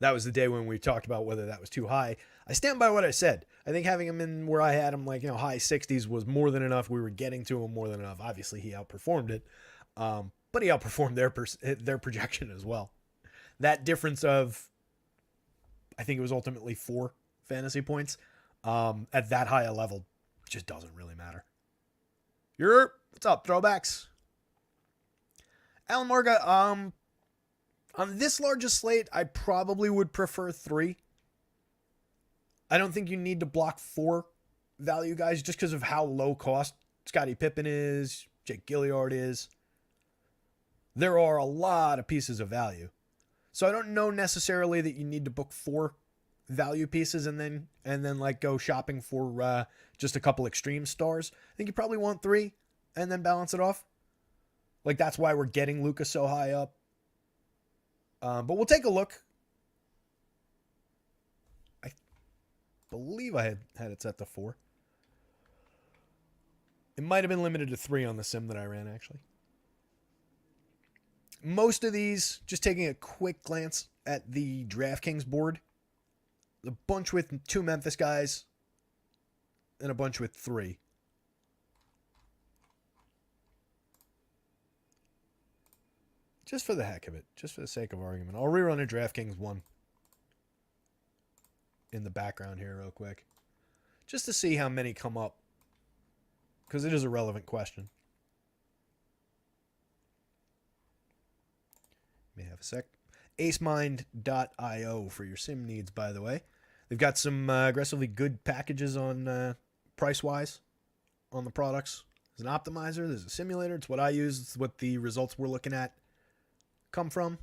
That was the day when we talked about whether that was too high. I stand by what I said. I think having him in where I had him, like, high 60s was more than enough. We were getting to him more than enough. Obviously, he outperformed it, but he outperformed their projection as well. That difference of, I think it was ultimately 4 fantasy points at that high a level just doesn't really matter. What's up, throwbacks? Alan Marga, on this largest slate, I probably would prefer 3. I don't think you need to block 4 value guys just because of how low cost Scottie Pippen is, Jake Gilliard is. There are a lot of pieces of value. So I don't know necessarily that you need to book 4 value pieces and then like go shopping for just a couple extreme stars. I think you probably want 3 and then balance it off. Like, that's why we're getting Luka so high up. But we'll take a look. I believe I had it set to 4. It might have been limited to 3 on the sim that I ran, actually. Most of these, just taking a quick glance at the DraftKings board, a bunch with 2 Memphis guys and a bunch with 3. Just for the heck of it, just for the sake of argument, I'll rerun a DraftKings 1 in the background here real quick, just to see how many come up, because it is a relevant question. May have a sec. acemind.io for your sim needs, by the way. They've got some aggressively good packages on price-wise on the products. There's an optimizer, there's a simulator. It's what I use. It's what the results we're looking at come from.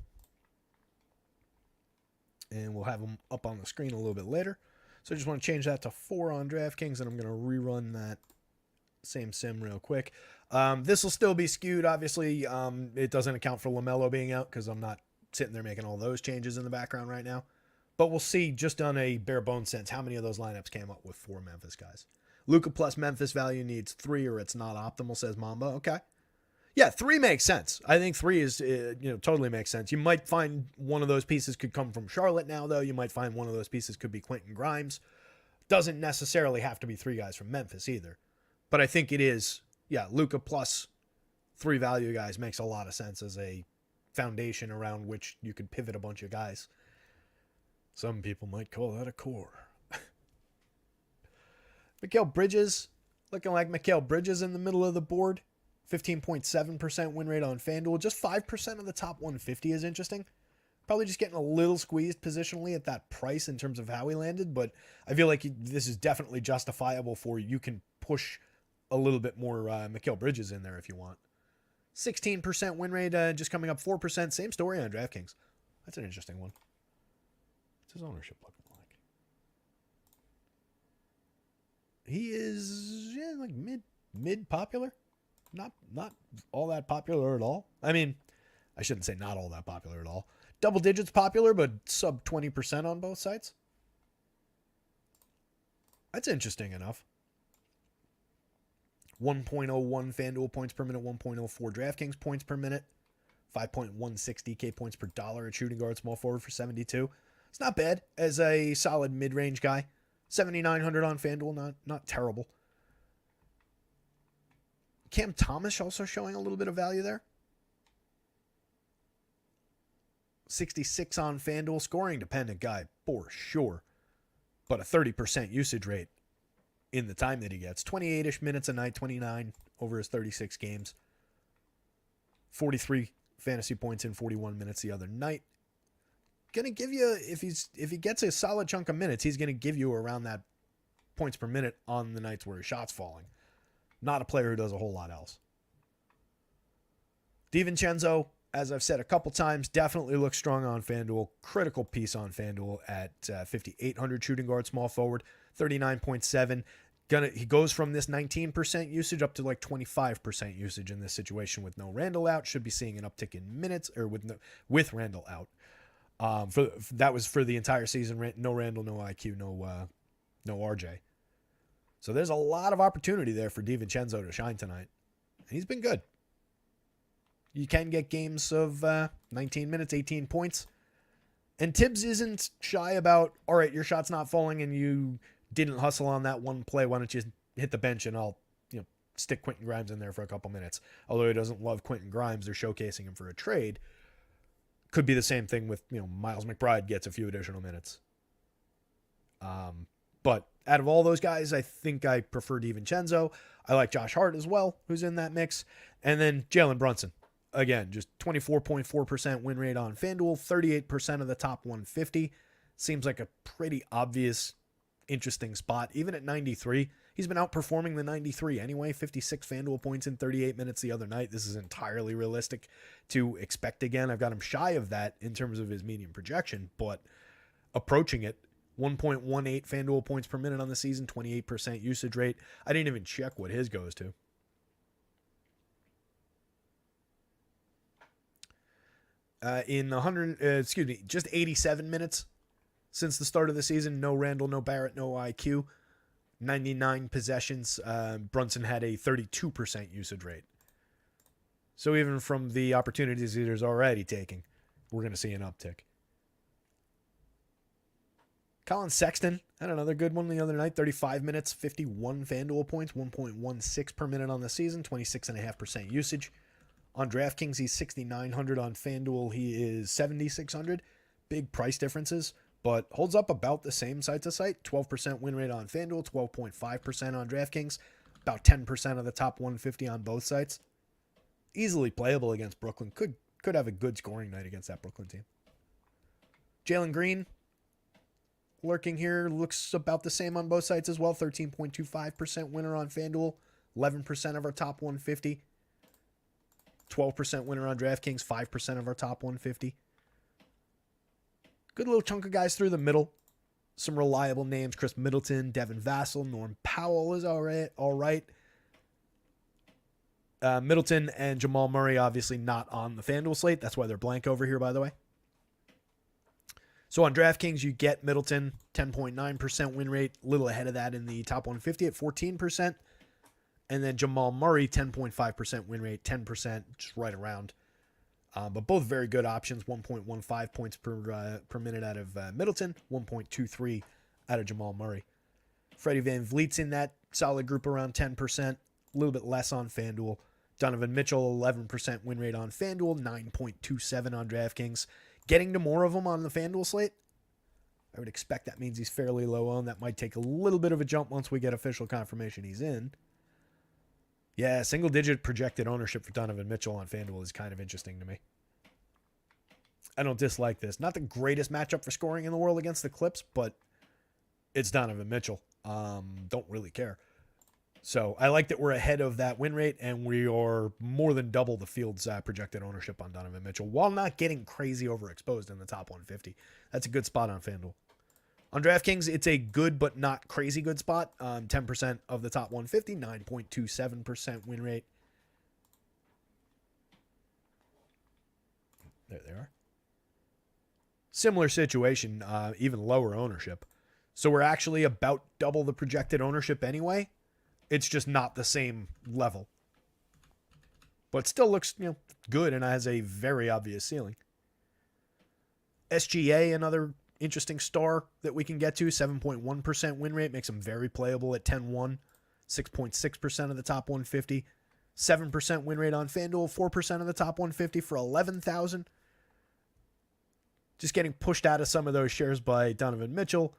And we'll have them up on the screen a little bit later. So I just want to change that to 4 on DraftKings, and I'm going to rerun that same sim real quick. This will still be skewed, obviously. It doesn't account for LaMelo being out because I'm not sitting there making all those changes in the background right now. But we'll see, just on a bare bones sense, how many of those lineups came up with 4 Memphis guys. Luka plus Memphis value needs 3 or it's not optimal, says Mamba. Okay. Yeah, 3 makes sense. I think 3 is, totally makes sense. You might find one of those pieces could come from Charlotte now, though. You might find one of those pieces could be Quentin Grimes. Doesn't necessarily have to be 3 guys from Memphis either. But I think it is, Luka plus 3 value guys makes a lot of sense as a foundation around which you could pivot a bunch of guys. Some people might call that a core. Mikal Bridges, looking like Mikal Bridges in the middle of the board. 15.7% win rate on FanDuel. Just 5% of the top 150 is interesting. Probably just getting a little squeezed positionally at that price in terms of how he landed, but I feel like this is definitely justifiable for you can push a little bit more Mikal Bridges in there if you want. 16% win rate, just coming up 4%. Same story on DraftKings. That's an interesting one. What's his ownership looking like? He is like mid popular. Not all that popular at all. I mean, I shouldn't say not all that popular at all. Double digits popular, but sub 20% on both sites. That's interesting enough. 1.01 FanDuel points per minute, 1.04 DraftKings points per minute, 5.160 K points per dollar at shooting guard, small forward for 72. It's not bad as a solid mid-range guy. 7,900 on FanDuel, not terrible. Cam Thomas also showing a little bit of value there. 66 on FanDuel, scoring dependent guy for sure, but a 30% usage rate in the time that he gets. 28-ish minutes a night, 29 over his 36 games. 43 fantasy points in 41 minutes the other night. Gonna give you, if he gets a solid chunk of minutes, he's gonna give you around that points per minute on the nights where his shot's falling. Not a player who does a whole lot else. DiVincenzo, as I've said a couple times, definitely looks strong on FanDuel. Critical piece on FanDuel at 5,800 shooting guard, small forward, 39.7. He goes from this 19% usage up to like 25% usage in this situation with no Randall out. Should be seeing an uptick in minutes, or with Randall out. That was for the entire season. No Randall, no IQ, no RJ. So there's a lot of opportunity there for DiVincenzo to shine tonight. And he's been good. You can get games of 19 minutes, 18 points. And Tibbs isn't shy about, all right, your shot's not falling and you didn't hustle on that one play. Why don't you hit the bench and I'll stick Quentin Grimes in there for a couple minutes. Although he doesn't love Quentin Grimes, they're showcasing him for a trade. Could be the same thing with, Miles McBride gets a few additional minutes. But out of all those guys, I think I prefer DiVincenzo. I like Josh Hart as well, who's in that mix. And then Jalen Brunson. Again, just 24.4% win rate on FanDuel, 38% of the top 150. Seems like a pretty obvious, interesting spot. Even at 93, he's been outperforming the 93 anyway. 56 FanDuel points in 38 minutes the other night. This is entirely realistic to expect again. I've got him shy of that in terms of his median projection, but approaching it. 1.18 FanDuel points per minute on the season, 28% usage rate. I didn't even check what his goes to. Just 87 minutes since the start of the season. No Randall, no Barrett, no IQ. 99 possessions. Brunson had a 32% usage rate. So even from the opportunities he's already taking, we're going to see an uptick. Colin Sexton had another good one the other night. 35 minutes, 51 FanDuel points, 1.16 per minute on the season, 26.5% usage. On DraftKings, he's 6,900. On FanDuel, he is 7,600. Big price differences, but holds up about the same site to site. 12% win rate on FanDuel, 12.5% on DraftKings, about 10% of the top 150 on both sites. Easily playable against Brooklyn. Could have a good scoring night against that Brooklyn team. Jalen Green, lurking here, looks about the same on both sites as well. 13.25% winner on FanDuel, 11% of our top 150. 12% winner on DraftKings, 5% of our top 150. Good little chunk of guys through the middle. Some reliable names: Chris Middleton, Devin Vassell, Norm Powell is all right. Middleton and Jamal Murray obviously not on the FanDuel slate. That's why they're blank over here, by the way. So on DraftKings, you get Middleton, 10.9% win rate, a little ahead of that in the top 150 at 14%. And then Jamal Murray, 10.5% win rate, 10%, just right around. But both very good options, 1.15 points per minute out of Middleton, 1.23 out of Jamal Murray. Freddie VanVleet's in that solid group around 10%, a little bit less on FanDuel. Donovan Mitchell, 11% win rate on FanDuel, 9.27 on DraftKings. Getting to more of them on the FanDuel slate, I would expect that means he's fairly low on. That might take a little bit of a jump once we get official confirmation he's in. Yeah, single-digit projected ownership for Donovan Mitchell on FanDuel is kind of interesting to me. I don't dislike this. Not the greatest matchup for scoring in the world against the Clips, but it's Donovan Mitchell. Don't really care. So I like that we're ahead of that win rate, and we are more than double the field's projected ownership on Donovan Mitchell, while not getting crazy overexposed in the top 150. That's a good spot on FanDuel. On DraftKings, it's a good but not crazy good spot. 10% of the top 150, 9.27% win rate. There they are. Similar situation, even lower ownership. So we're actually about double the projected ownership anyway. It's just not the same level. But still looks, good and has a very obvious ceiling. SGA, another interesting star that we can get to. 7.1% win rate makes him very playable at 10-1. 6.6% of the top 150. 7% win rate on FanDuel. 4% of the top 150 for 11,000. Just getting pushed out of some of those shares by Donovan Mitchell,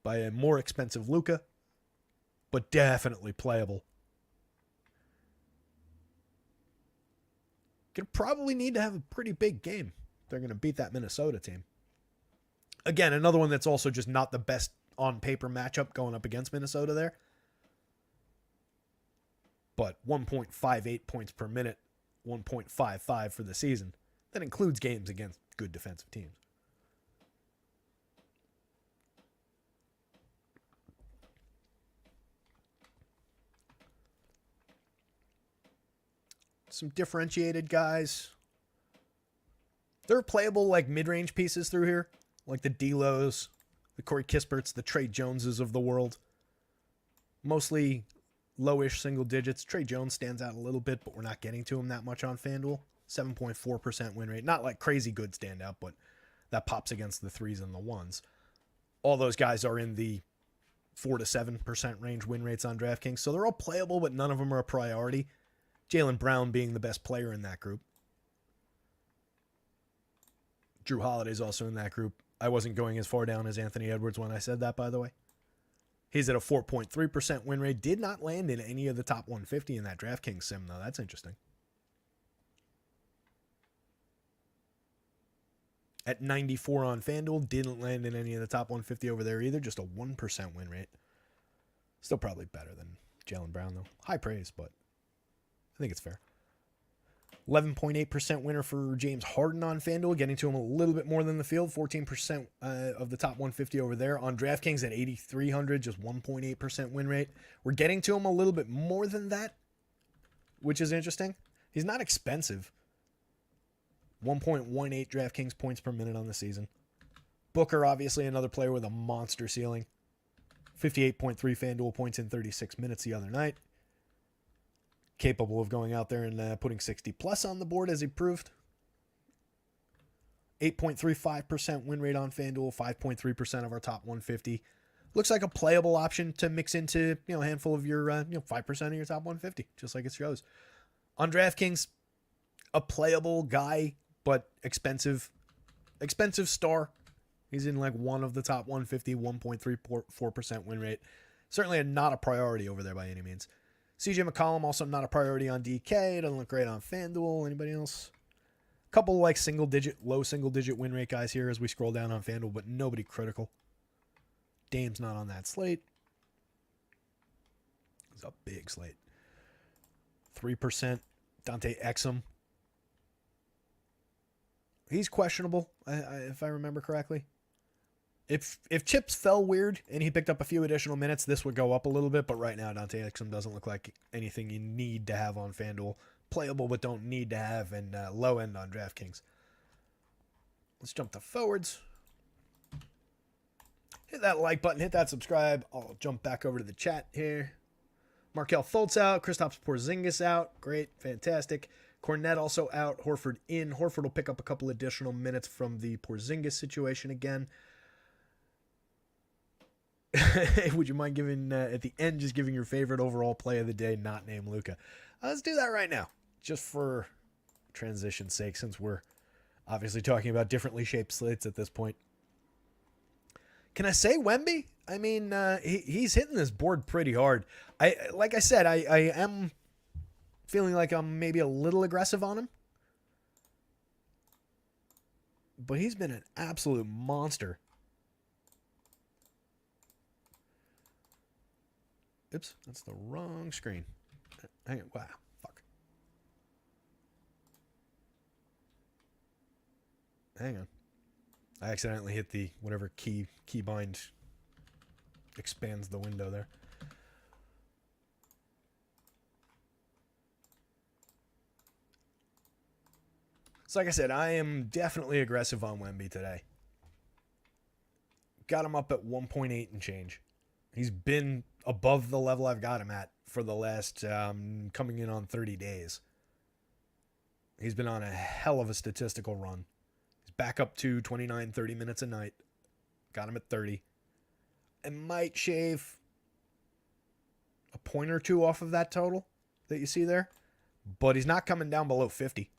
by a more expensive Luka, but definitely playable. Gonna probably need to have a pretty big game. They're going to beat that Minnesota team. Again, another one that's also just not the best on paper matchup going up against Minnesota there. But 1.58 points per minute, 1.55 for the season. That includes games against good defensive teams. Some differentiated guys. There are playable like mid-range pieces through here, like the D'Los, the Corey Kisperts, the Trey Joneses of the world. Mostly lowish single digits. Trey Jones stands out a little bit, but we're not getting to him that much on FanDuel. 7.4% win rate. Not like crazy good standout, but that pops against the 3s and the 1s. All those guys are in the 4 to 7% range win rates on DraftKings, so they're all playable, but none of them are a priority. Jaylen Brown being the best player in that group. Drew Holiday's also in that group. I wasn't going as far down as Anthony Edwards when I said that, by the way. He's at a 4.3% win rate. Did not land in any of the top 150 in that DraftKings sim, though. That's interesting. At 94 on FanDuel, didn't land in any of the top 150 over there either. Just a 1% win rate. Still probably better than Jaylen Brown, though. High praise, but I think it's fair. 11.8% winner for James Harden on FanDuel, getting to him a little bit more than the field. 14% of the top 150 over there. On DraftKings at 8,300, just 1.8% win rate. We're getting to him a little bit more than that, which is interesting. He's not expensive. 1.18 DraftKings points per minute on the season. Booker, obviously another player with a monster ceiling. 58.3 FanDuel points in 36 minutes the other night. Capable of going out there and putting 60 plus on the board, as he proved. 8.35% win rate on FanDuel, 5.3% of our top 150. Looks like a playable option to mix into, a handful of your 5% of your top 150, just like it shows. On DraftKings, a playable guy, but expensive star. He's in like one of the top 150, 1.34% win rate. Certainly not a priority over there by any means. CJ McCollum, also not a priority on DK. Doesn't look great on FanDuel. Anybody else? A couple like low single digit win rate guys here as we scroll down on FanDuel, but nobody critical. Dame's not on that slate. It's a big slate. 3%. Dante Exum. He's questionable, if I remember correctly. If chips fell weird and he picked up a few additional minutes, this would go up a little bit. But right now, Dante Exum doesn't look like anything you need to have on FanDuel. Playable, but don't need to have, and low end on DraftKings. Let's jump to forwards. Hit that like button, hit that subscribe. I'll jump back over to the chat here. Markelle Fultz out. Kristaps Porzingis out. Great, fantastic. Cornette also out. Horford in. Horford will pick up a couple additional minutes from the Porzingis situation again. Would you mind giving, at the end, just giving your favorite overall play of the day, not named Luka? Let's do that right now, just for transition's sake, since we're obviously talking about differently shaped slates at this point. Can I say Wemby? I mean, he's hitting this board pretty hard. Like I said, I am feeling like I'm maybe a little aggressive on him. But he's been an absolute monster. Oops, that's the wrong screen. Hang on. Wow, fuck. Hang on. I accidentally hit the whatever keybind expands the window there. So like I said, I am definitely aggressive on Wemby today. Got him up at 1.8 and change. He's been above the level I've got him at for the last coming in on 30 days. He's been on a hell of a statistical run. He's back up to 29, 30 minutes a night. Got him at 30. It might shave a point or two off of that total that you see there, but he's not coming down below 50.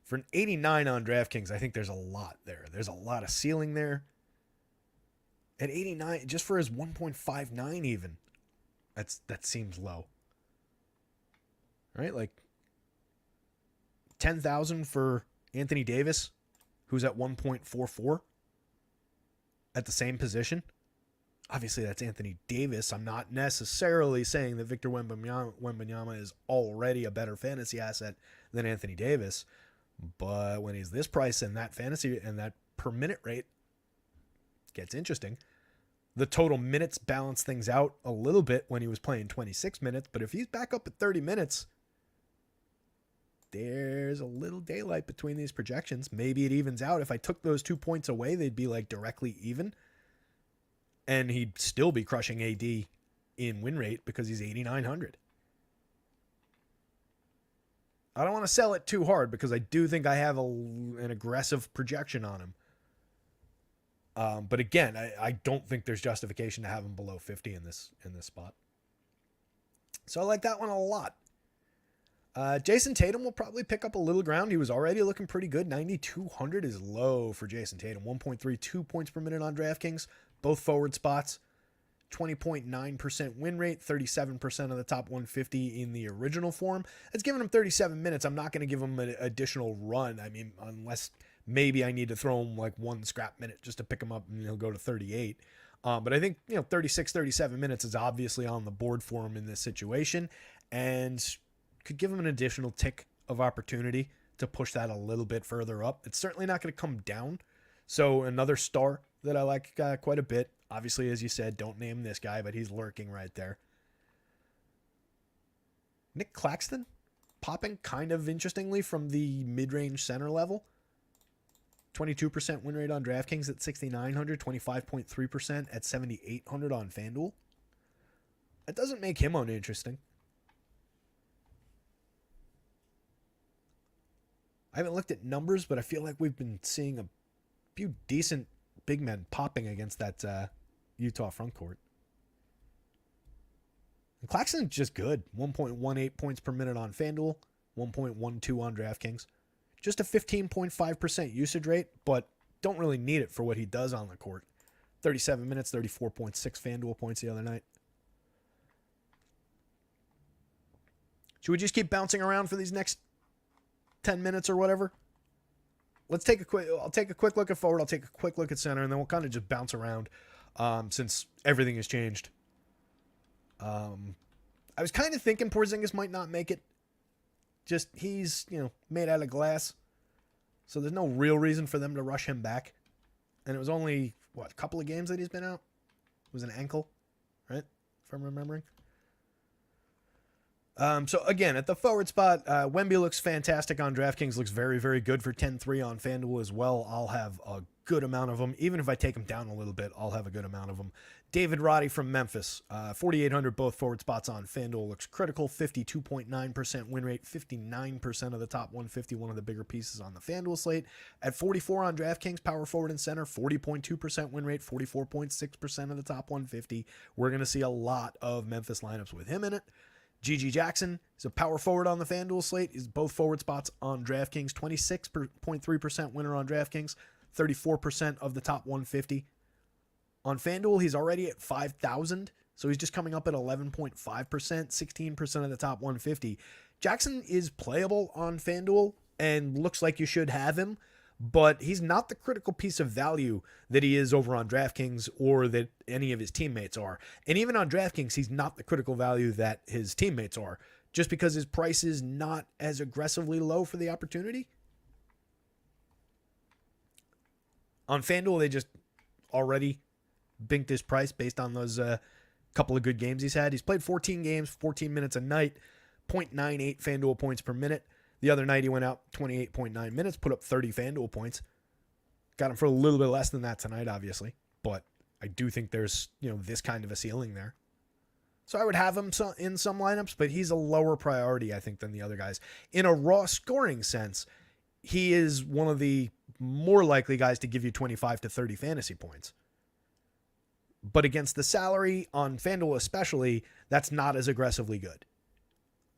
For an 89 on DraftKings, I think there's a lot there. There's a lot of ceiling there. At 89, just for his 1.59 even, that seems low. Right? Like 10,000 for Anthony Davis, who's at 1.44 at the same position. Obviously, that's Anthony Davis. I'm not necessarily saying that Victor Wembanyama is already a better fantasy asset than Anthony Davis. But when he's this price and that fantasy and that per minute rate gets interesting. The total minutes balance things out a little bit when he was playing 26 minutes. But if he's back up at 30 minutes, there's a little daylight between these projections. Maybe it evens out. If I took those 2 points away, they'd be like directly even. And he'd still be crushing AD in win rate because he's 8,900. I don't want to sell it too hard because I do think I have an aggressive projection on him. But again, I don't think there's justification to have him below 50 in this spot. So I like that one a lot. Jason Tatum will probably pick up a little ground. He was already looking pretty good. 9,200 is low for Jason Tatum. 1.32 points per minute on DraftKings. Both forward spots. 20.9% win rate. 37% of the top 150 in the original form. It's giving him 37 minutes. I'm not going to give him an additional run. I mean, unless maybe I need to throw him like one scrap minute just to pick him up and he'll go to 38. But I think, 36, 37 minutes is obviously on the board for him in this situation. And could give him an additional tick of opportunity to push that a little bit further up. It's certainly not going to come down. So another star that I like quite a bit. Obviously, as you said, don't name this guy, but he's lurking right there. Nick Claxton, popping kind of interestingly from the mid-range center level. 22% win rate on DraftKings at 6,900, 25.3% at 7,800 on FanDuel. That doesn't make him uninteresting. I haven't looked at numbers, but I feel like we've been seeing a few decent big men popping against that Utah front court. And Claxton's just good. 1.18 points per minute on FanDuel, 1.12 on DraftKings. Just a 15.5% usage rate, but don't really need it for what he does on the court. 37 minutes, 34.6 FanDuel points the other night. Should we just keep bouncing around for these next 10 minutes or whatever? I'll take a quick look at forward. I'll take a quick look at center, and then we'll kind of just bounce around since everything has changed. I was kind of thinking Porzingis might not make it. Just he's, made out of glass. So there's no real reason for them to rush him back. And it was only, a couple of games that he's been out? It was an ankle, right? If I'm remembering. So again, at the forward spot, Wemby looks fantastic on DraftKings, looks very, very good for 10-3 on FanDuel as well. I'll have a good amount of them. Even if I take him down a little bit, I'll have a good amount of them. David Roddy from Memphis, 4,800 both forward spots on FanDuel, looks critical, 52.9% win rate, 59% of the top 150, one of the bigger pieces on the FanDuel slate. At 44 on DraftKings, power forward and center, 40.2% win rate, 44.6% of the top 150. We're going to see a lot of Memphis lineups with him in it. G.G. Jackson is a power forward on the FanDuel slate. He's both forward spots on DraftKings. 26.3% winner on DraftKings. 34% of the top 150. On FanDuel, he's already at 5,000. So he's just coming up at 11.5%. 16% of the top 150. Jackson is playable on FanDuel and looks like you should have him. But he's not the critical piece of value that he is over on DraftKings or that any of his teammates are. And even on DraftKings, he's not the critical value that his teammates are, just because his price is not as aggressively low for the opportunity. On FanDuel, they just already binked his price based on those couple of good games he's had. He's played 14 games, 14 minutes a night, 0.98 FanDuel points per minute. The other night he went out 28.9 minutes, put up 30 FanDuel points. Got him for a little bit less than that tonight, obviously. But I do think there's, this kind of a ceiling there. So I would have him in some lineups, but he's a lower priority, I think, than the other guys. In a raw scoring sense, he is one of the more likely guys to give you 25 to 30 fantasy points. But against the salary on FanDuel especially, that's not as aggressively good.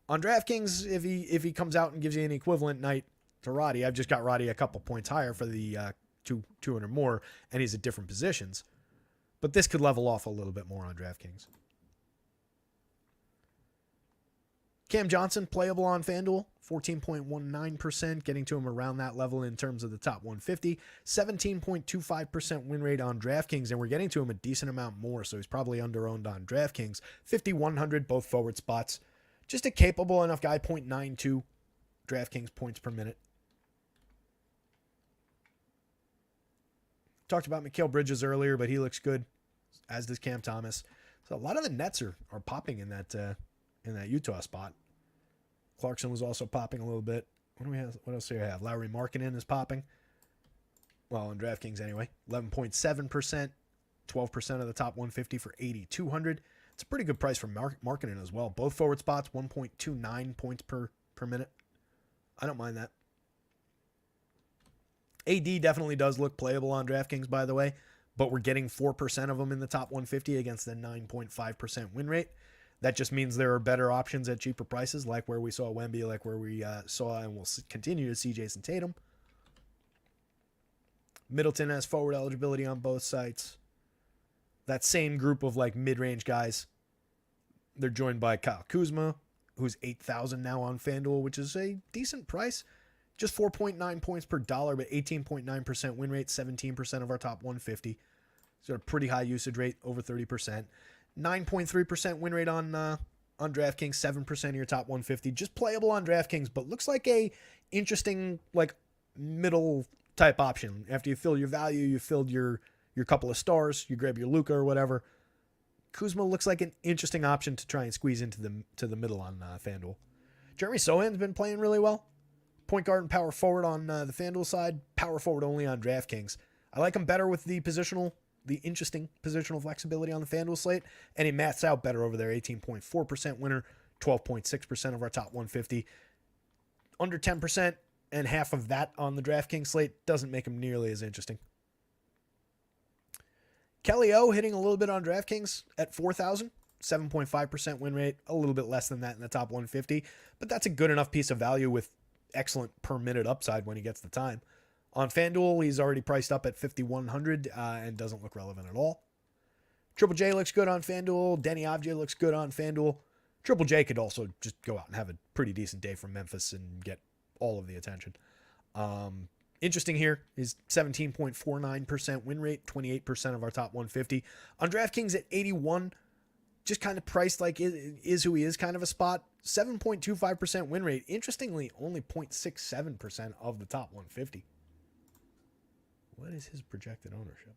On DraftKings, if he comes out and gives you an equivalent night to Roddy, I've just got Roddy a couple points higher for the 200 more, and he's at different positions. But this could level off a little bit more on DraftKings. Cam Johnson, playable on FanDuel, 14.19%, getting to him around that level in terms of the top 150. 17.25% win rate on DraftKings, and we're getting to him a decent amount more, so he's probably under-owned on DraftKings. 5,100, both forward spots. Just a capable enough guy, 0.92 DraftKings points per minute. Talked about Mikal Bridges earlier, but he looks good, as does Cam Thomas. So a lot of the Nets are popping in that Utah spot. Clarkson was also popping a little bit. What do we have? What else do we have? Lauri Markkanen is popping. Well, on DraftKings anyway. 11.7%, 12% of the top 150 for 8,200. It's a pretty good price for Markkanen as well. Both forward spots, 1.29 points per minute. I don't mind that. AD definitely does look playable on DraftKings, by the way, but we're getting 4% of them in the top 150 against the 9.5% win rate. That just means there are better options at cheaper prices, like where we saw Wemby, like where we saw and will continue to see Jason Tatum. Middleton has forward eligibility on both sites. That same group of like mid-range guys, they're joined by Kyle Kuzma, who's 8,000 now on FanDuel, which is a decent price. Just 4.9 points per dollar, but 18.9% win rate, 17% of our top 150. So a pretty high usage rate, over 30%. 9.3% win rate on DraftKings, 7% of your top 150. Just playable on DraftKings, but looks like a interesting like middle type option. After you filled your value, you filled your couple of stars, you grab your Luka or whatever. Kuzma looks like an interesting option to try and squeeze into the middle on FanDuel. Jeremy Sohan's been playing really well. Point guard and power forward on the FanDuel side, power forward only on DraftKings. I like him better with the interesting positional flexibility on the FanDuel slate, and he maths out better over there. 18.4% winner, 12.6% of our top 150. Under 10% and half of that on the DraftKings slate doesn't make him nearly as interesting. Kelly O hitting a little bit on DraftKings at 4,000. 7.5% win rate, a little bit less than that in the top 150, but that's a good enough piece of value with excellent per minute upside when he gets the time. On FanDuel, he's already priced up at 5,100 and doesn't look relevant at all. Triple J looks good on FanDuel. Denny Avdija looks good on FanDuel. Triple J could also just go out and have a pretty decent day from Memphis and get all of the attention. Interesting here is 17.49% win rate, 28% of our top 150. On DraftKings at 81, just kind of priced like is who he is kind of a spot. 7.25% win rate. Interestingly, only 0.67% of the top 150. What is his projected ownership?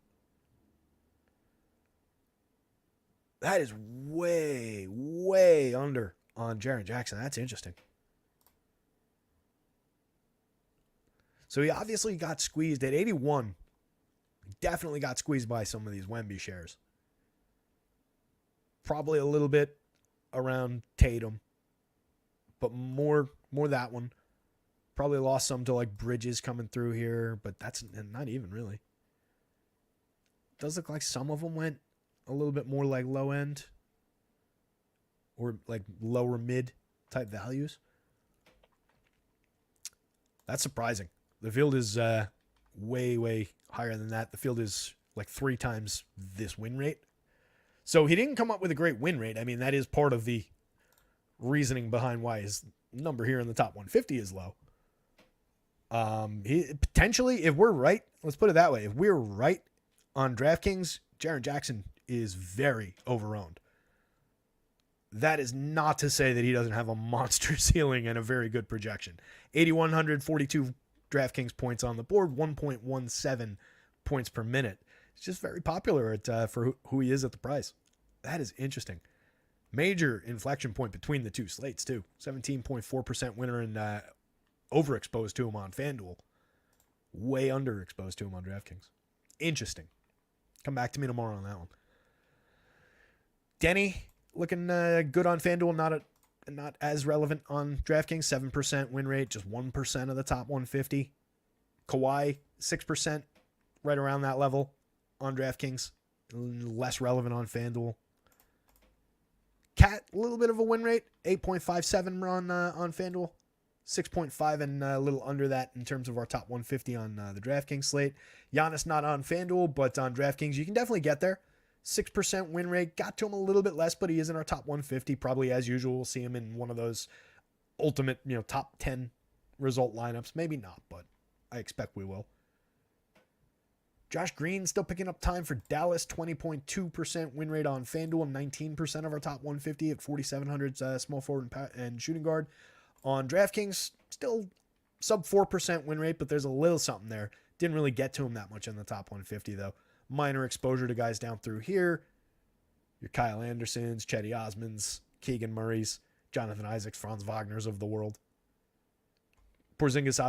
That is way, way under on Jaren Jackson. That's interesting. So he obviously got squeezed at 81. Definitely got squeezed by some of these Wemby shares. Probably a little bit around Tatum, but more that one. Probably lost some to like Bridges coming through here, but that's not even really. Does look like some of them went a little bit more like low end or like lower mid type values. That's surprising. The field is way, way higher than that. The field is like 3 times this win rate. So he didn't come up with a great win rate. I mean, that is part of the reasoning behind why his number here in the top 150 is low. He potentially, if we're right, let's put it that way. If we're right on DraftKings, Jaren Jackson is very overowned. That is not to say that he doesn't have a monster ceiling and a very good projection. 8,142 DraftKings points on the board, 1.17 points per minute. It's just very popular for who he is at the price. That is interesting. Major inflection point between the two slates, too. 17.4% winner and overexposed to him on FanDuel. Way underexposed to him on DraftKings. Interesting. Come back to me tomorrow on that one. Denny looking good on FanDuel, not as relevant on DraftKings. 7% win rate, just 1% of the top 150. Kawhi, 6%, right around that level on DraftKings. Less relevant on FanDuel. Cat, a little bit of a win rate, 8.57 on FanDuel. 6.5 and a little under that in terms of our top 150 on the DraftKings slate. Giannis not on FanDuel, but on DraftKings, you can definitely get there. 6% win rate. Got to him a little bit less, but he is in our top 150. Probably as usual, we'll see him in one of those ultimate, top 10 result lineups. Maybe not, but I expect we will. Josh Green still picking up time for Dallas. 20.2% win rate on FanDuel. 19% of our top 150 at 4,700 small forward and shooting guard. On DraftKings, still sub 4% win rate, but there's a little something there. Didn't really get to him that much in the top 150, though. Minor exposure to guys down through here. Your Kyle Andersons, Chetty Osmonds, Keegan Murrays, Jonathan Isaacs, Franz Wagner's of the world. Porzingis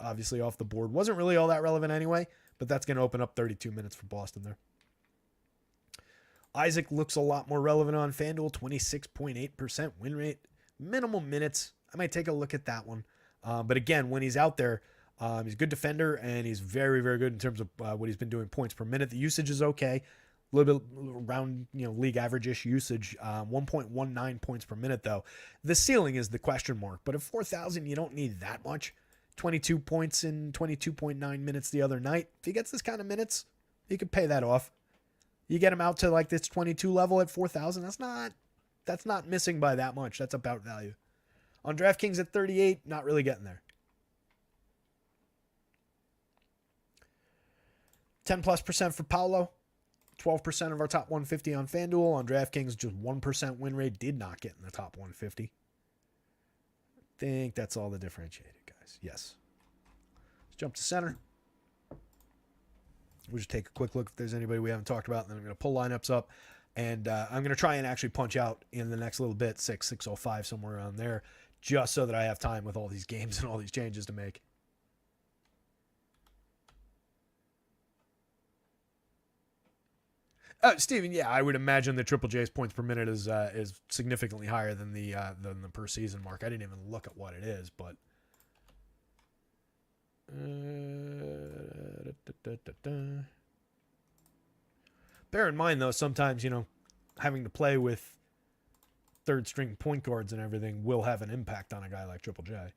obviously off the board. Wasn't really all that relevant anyway, but that's going to open up 32 minutes for Boston there. Isaac looks a lot more relevant on FanDuel. 26.8% win rate. Minimal minutes. I might take a look at that one. But again, when he's out there, he's a good defender, and he's very, very good in terms of what he's been doing points per minute. The usage is okay. A little bit around league average-ish usage. 1.19 points per minute, though. The ceiling is the question mark. But at 4,000, you don't need that much. 22 points in 22.9 minutes the other night. If he gets this kind of minutes, you could pay that off. You get him out to like this 22 level at 4,000, that's not missing by that much. That's about value. On DraftKings at 38, not really getting there. 10+% for Paolo. 12% of our top 150 on FanDuel. On DraftKings, just 1% win rate. Did not get in the top 150. I think that's all the differentiated guys. Yes. Let's jump to center. We'll just take a quick look if there's anybody we haven't talked about, and then I'm going to pull lineups up. And I'm going to try and actually punch out in the next little bit, 6:05, somewhere around there, just so that I have time with all these games and all these changes to make. Steven, yeah, I would imagine the Triple J's points per minute is significantly higher than the per season mark. I didn't even look at what it is, but bear in mind, though, sometimes, having to play with third string point guards and everything will have an impact on a guy like Triple J.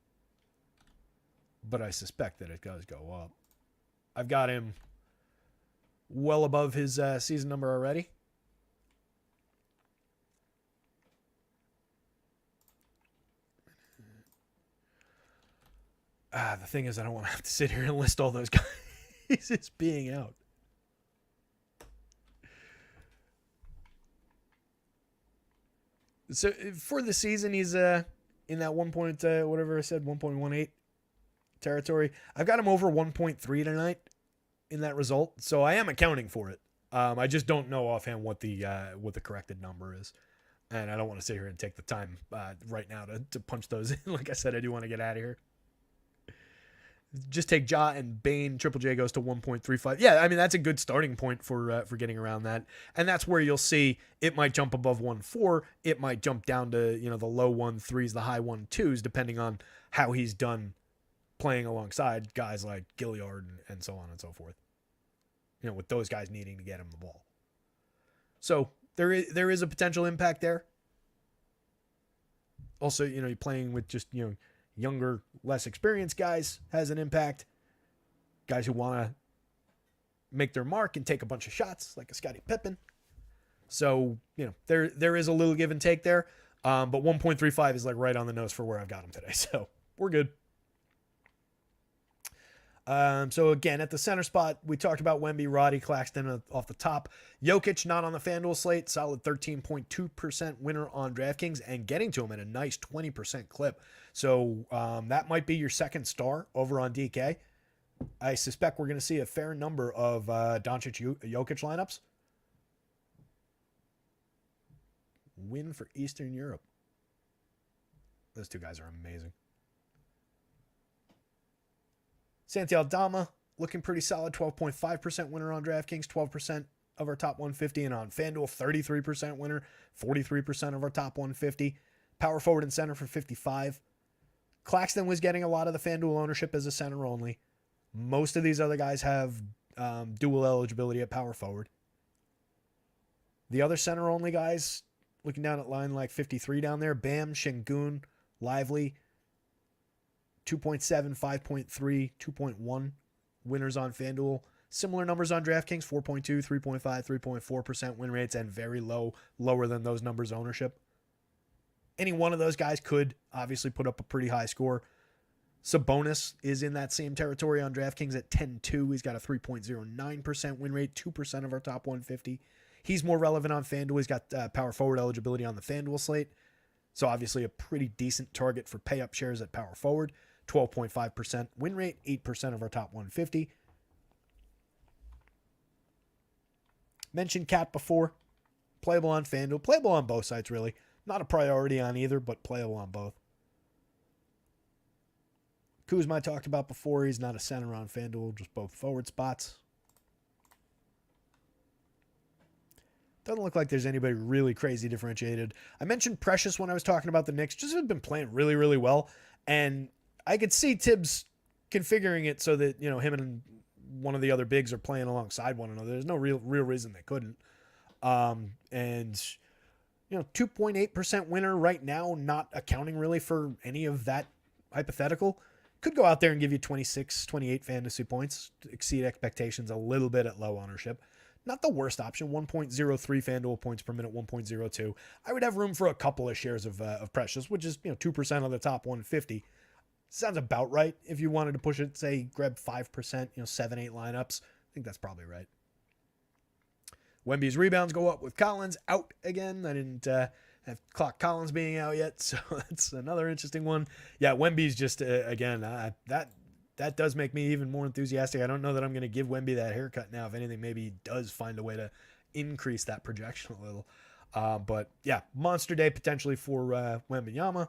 But I suspect that it does go up. I've got him well above his season number already. The thing is, I don't want to have to sit here and list all those guys as being out. So for the season, he's in that 1.18 territory. I've got him over 1.3 tonight in that result, so I am accounting for it. I just don't know offhand what the corrected number is, and I don't want to sit here and take the time right now to punch those in. Like I said, I do want to get out of here. Just take Ja and Bane. Triple J goes to 1.35. Yeah, I mean, that's a good starting point for getting around that. And that's where you'll see it might jump above 1.4. It might jump down to, the low 1.3s, the high 1.2s, depending on how he's done playing alongside guys like Gilliard and so on and so forth. With those guys needing to get him the ball. So there is a potential impact there. Also, you're playing with just, younger, less experienced guys has an impact. Guys who want to make their mark and take a bunch of shots, like a Scottie Pippen. So, there is a little give and take there. But 1.35 is like right on the nose for where I've got him today. So we're good. So again, at the center spot, we talked about Wemby, Roddy, Claxton off the top. Jokic not on the FanDuel slate, solid 13.2% winner on DraftKings and getting to him at a nice 20% clip. So that might be your second star over on DK. I suspect we're going to see a fair number of Doncic Jokic lineups. Win for Eastern Europe. Those two guys are amazing. Santi Aldama looking pretty solid, 12.5% winner on DraftKings, 12% of our top 150, and on FanDuel, 33% winner, 43% of our top 150. Power forward and center for 55. Claxton was getting a lot of the FanDuel ownership as a center only. Most of these other guys have dual eligibility at power forward. The other center only guys, looking down at line like 53 down there, Bam, Şengün, Lively, 2.7, 5.3, 2.1 winners on FanDuel. Similar numbers on DraftKings, 4.2, 3.5, 3.4% win rates, and very low, lower than those numbers ownership. Any one of those guys could obviously put up a pretty high score. Sabonis is in that same territory on DraftKings at 10-2. He's got a 3.09% win rate, 2% of our top 150. He's more relevant on FanDuel. He's got power forward eligibility on the FanDuel slate. So obviously a pretty decent target for pay-up shares at power forward. 12.5% win rate, 8% of our top 150. Mentioned Cat before. Playable on FanDuel. Playable on both sites, really. Not a priority on either, but playable on both. Kuzma I talked about before. He's not a center on FanDuel, just both forward spots. Doesn't look like there's anybody really crazy differentiated. I mentioned Precious when I was talking about the Knicks. Just have been playing really, really well. And I could see Tibbs configuring it so that, you know, him and one of the other bigs are playing alongside one another. There's no real reason they couldn't. And, you know, 2.8% winner right now, not accounting really for any of that hypothetical. Could go out there and give you 26, 28 fantasy points, exceed expectations a little bit at low ownership. Not the worst option, 1.03 FanDuel points per minute, 1.02. I would have room for a couple of shares of Precious, which is, you know, 2% of the top 150. Sounds about right. If you wanted to push it, say, grab 5%, you know, 7, 8 lineups. I think that's probably right. Wemby's rebounds go up with Collins out again. I didn't have clock Collins being out yet, so that's another interesting one. Yeah, Wemby's just, again, that does make me even more enthusiastic. I don't know that I'm going to give Wemby that haircut now. If anything, maybe he does find a way to increase that projection a little. But, yeah, monster day potentially for Wembanyama.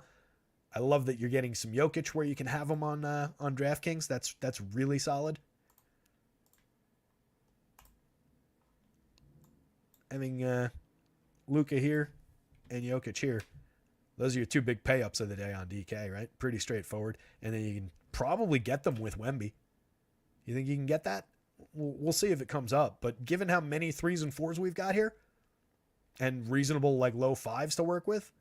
I love that you're getting some Jokic where you can have him on DraftKings. That's really solid. Having Luka here and Jokic here, those are your two big pay-ups of the day on DK, right? Pretty straightforward. And then you can probably get them with Wemby. You think you can get that? We'll see if it comes up. But given how many 3s and 4s we've got here and reasonable like low 5s to work with,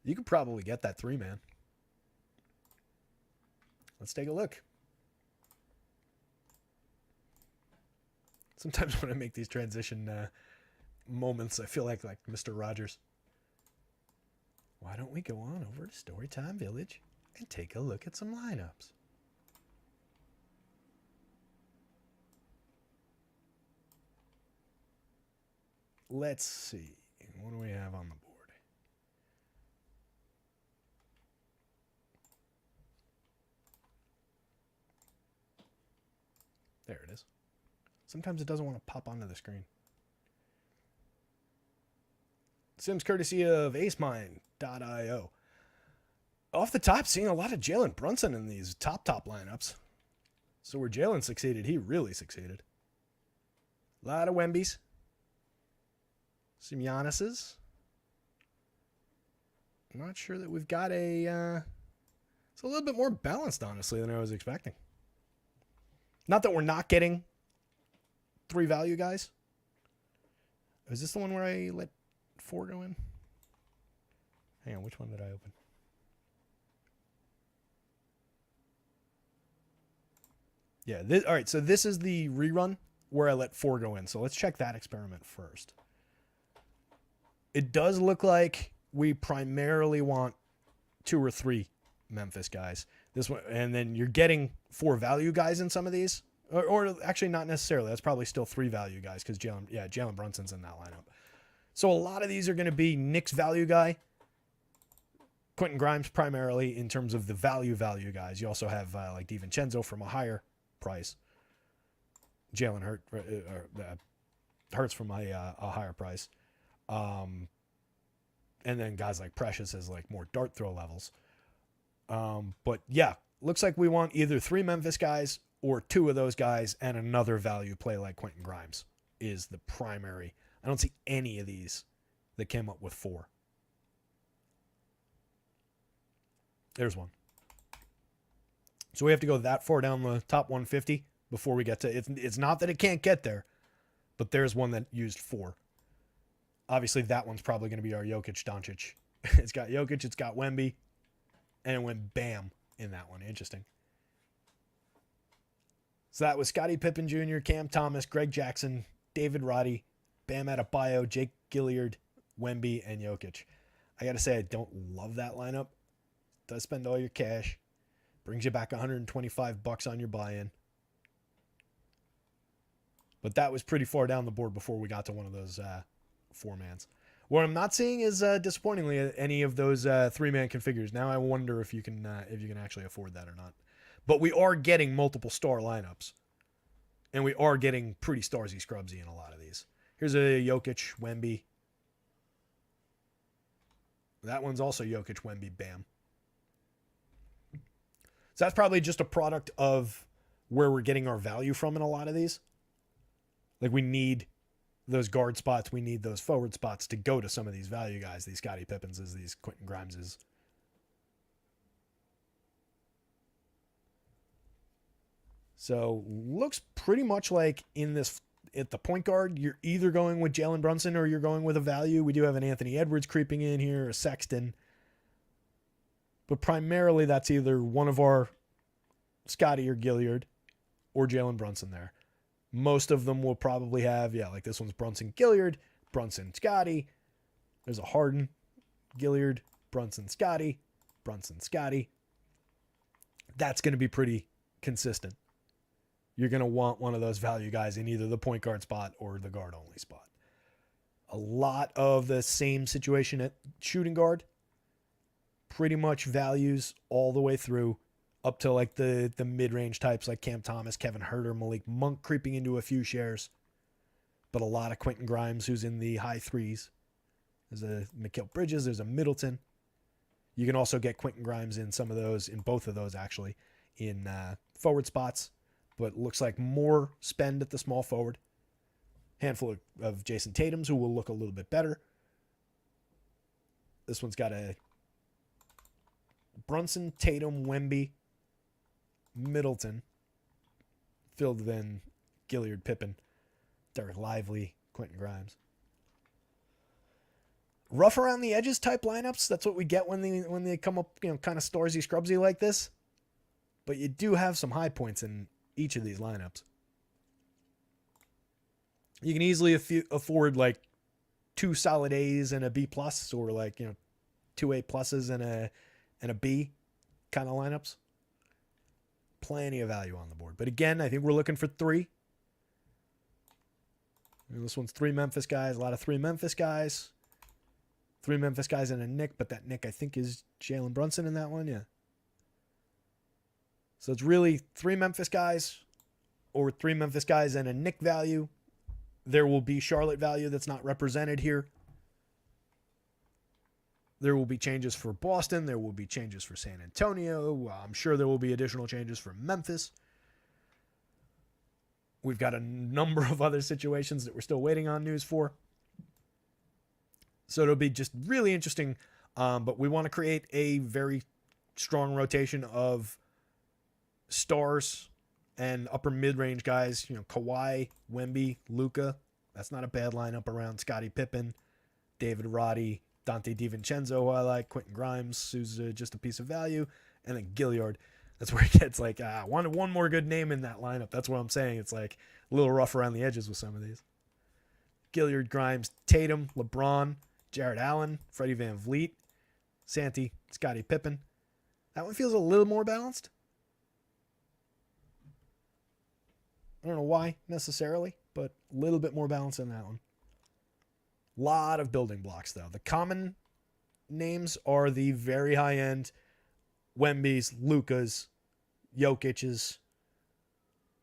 you could probably get that 3-man. Let's take a look. Sometimes when I make these transition moments, I feel like Mr. Rogers. Why don't we go on over to Storytime Village and take a look at some lineups? Let's see. What do we have on the board? There it is. Sometimes it doesn't want to pop onto the screen. Sims courtesy of acemine.io. Off the top, seeing a lot of Jalen Brunson in these top lineups. So where Jalen succeeded, he really succeeded. A lot of Wembys. Some Giannis's. I'm not sure that we've got a... it's a little bit more balanced, honestly, than I was expecting. Not that we're not getting 3 value guys. Is this the one where I let 4 go in? Hang on, which one did I open? Yeah, all right, so this is the rerun where I let 4 go in. So let's check that experiment first. It does look like we primarily want 2 or 3 Memphis guys. This one, and then you're getting 4 value guys in some of these. Or actually not necessarily. That's probably still 3 value guys because Jalen Brunson's in that lineup. So a lot of these are going to be Knicks value guy. Quentin Grimes primarily in terms of the value guys. You also have like DiVincenzo from a higher price. Jalen Hurts from a higher price. And then guys like Precious as like more dart throw levels. But yeah, looks like we want either 3 Memphis guys or 2 of those guys and another value play like Quentin Grimes is the primary. I don't see any of these that came up with 4. There's one. So we have to go that far down the top 150 before we get to it. It's not that it can't get there, but there's one that used 4. Obviously, that one's probably going to be our Jokic Doncic. It's got Jokic, it's got Wemby, and it went bam in that one. Interesting. So that was Scottie Pippen Jr., Cam Thomas, Greg Jackson, David Roddy, Bam Adebayo, Jake Gilliard, Wemby, and Jokic. I got to say, I don't love that lineup. Does spend all your cash. Brings you back $125 on your buy-in. But that was pretty far down the board before we got to one of those 4-mans. What I'm not seeing is, disappointingly, any of those 3-man configures. Now I wonder if you can actually afford that or not. But we are getting multiple star lineups. And we are getting pretty starsy scrubsy in a lot of these. Here's a Jokic, Wemby. That one's also Jokic, Wemby, bam. So that's probably just a product of where we're getting our value from in a lot of these. Like, we need those guard spots. We need those forward spots to go to some of these value guys, these Scottie Pippenses, these Quentin Grimeses. So looks pretty much like in this, at the point guard, you're either going with Jalen Brunson or you're going with a value. We do have an Anthony Edwards creeping in here, a Sexton. But primarily that's either one of our Scottie or Gilliard or Jalen Brunson there. Most of them will probably have, like this one's Brunson, Gilliard, Brunson, Scottie. There's a Harden, Gilliard, Brunson, Scottie, Brunson, Scottie. That's going to be pretty consistent. You're going to want one of those value guys in either the point guard spot or the guard only spot. A lot of the same situation at shooting guard. Pretty much values all the way through up to like the mid-range types like Cam Thomas, Kevin Huerter, Malik Monk creeping into a few shares. But a lot of Quentin Grimes who's in the high 3s. There's a Mikal Bridges, there's a Middleton. You can also get Quentin Grimes in some of those, in both of those actually, in forward spots. But looks like more spend at the small forward. Handful of Jason Tatums who will look a little bit better. This one's got a Brunson, Tatum, Wemby, Middleton, filled then Gilliard, Pippen, Derek Lively, Quentin Grimes. Rough around the edges type lineups. That's what we get when they come up, kind of starsy scrubsy like this. But you do have some high points in each of these lineups. You can easily afford like 2 solid A's and a B plus, or like 2 A pluses and a B kind of lineups. Plenty of value on the board. But again, I think we're looking for 3. This one's 3 Memphis guys. A lot of 3 Memphis guys. 3 Memphis guys and a Nick, but that Nick I think is Jalen Brunson in that one, yeah. So it's really 3 Memphis guys or 3 Memphis guys and a Nick value. There will be Charlotte value that's not represented here. There will be changes for Boston. There will be changes for San Antonio. I'm sure there will be additional changes for Memphis. We've got a number of other situations that we're still waiting on news for. So it'll be just really interesting. But we want to create a very strong rotation of stars and upper mid-range guys. Kawhi, Wemby, Luka. That's not a bad lineup around Scottie Pippen, David Roddy, Dante DiVincenzo, who I like, Quentin Grimes, who's just a piece of value, and then Gilliard. That's where it gets like, I wanted one more good name in that lineup. That's what I'm saying. It's like a little rough around the edges with some of these. Gilliard, Grimes, Tatum, LeBron, Jared Allen, Freddie Van Vliet, Santi, Scottie Pippen. That one feels a little more balanced. I don't know why necessarily, but a little bit more balance in that one. Lot of building blocks, though. The common names are the very high-end Wemby's, Luka's, Jokic's.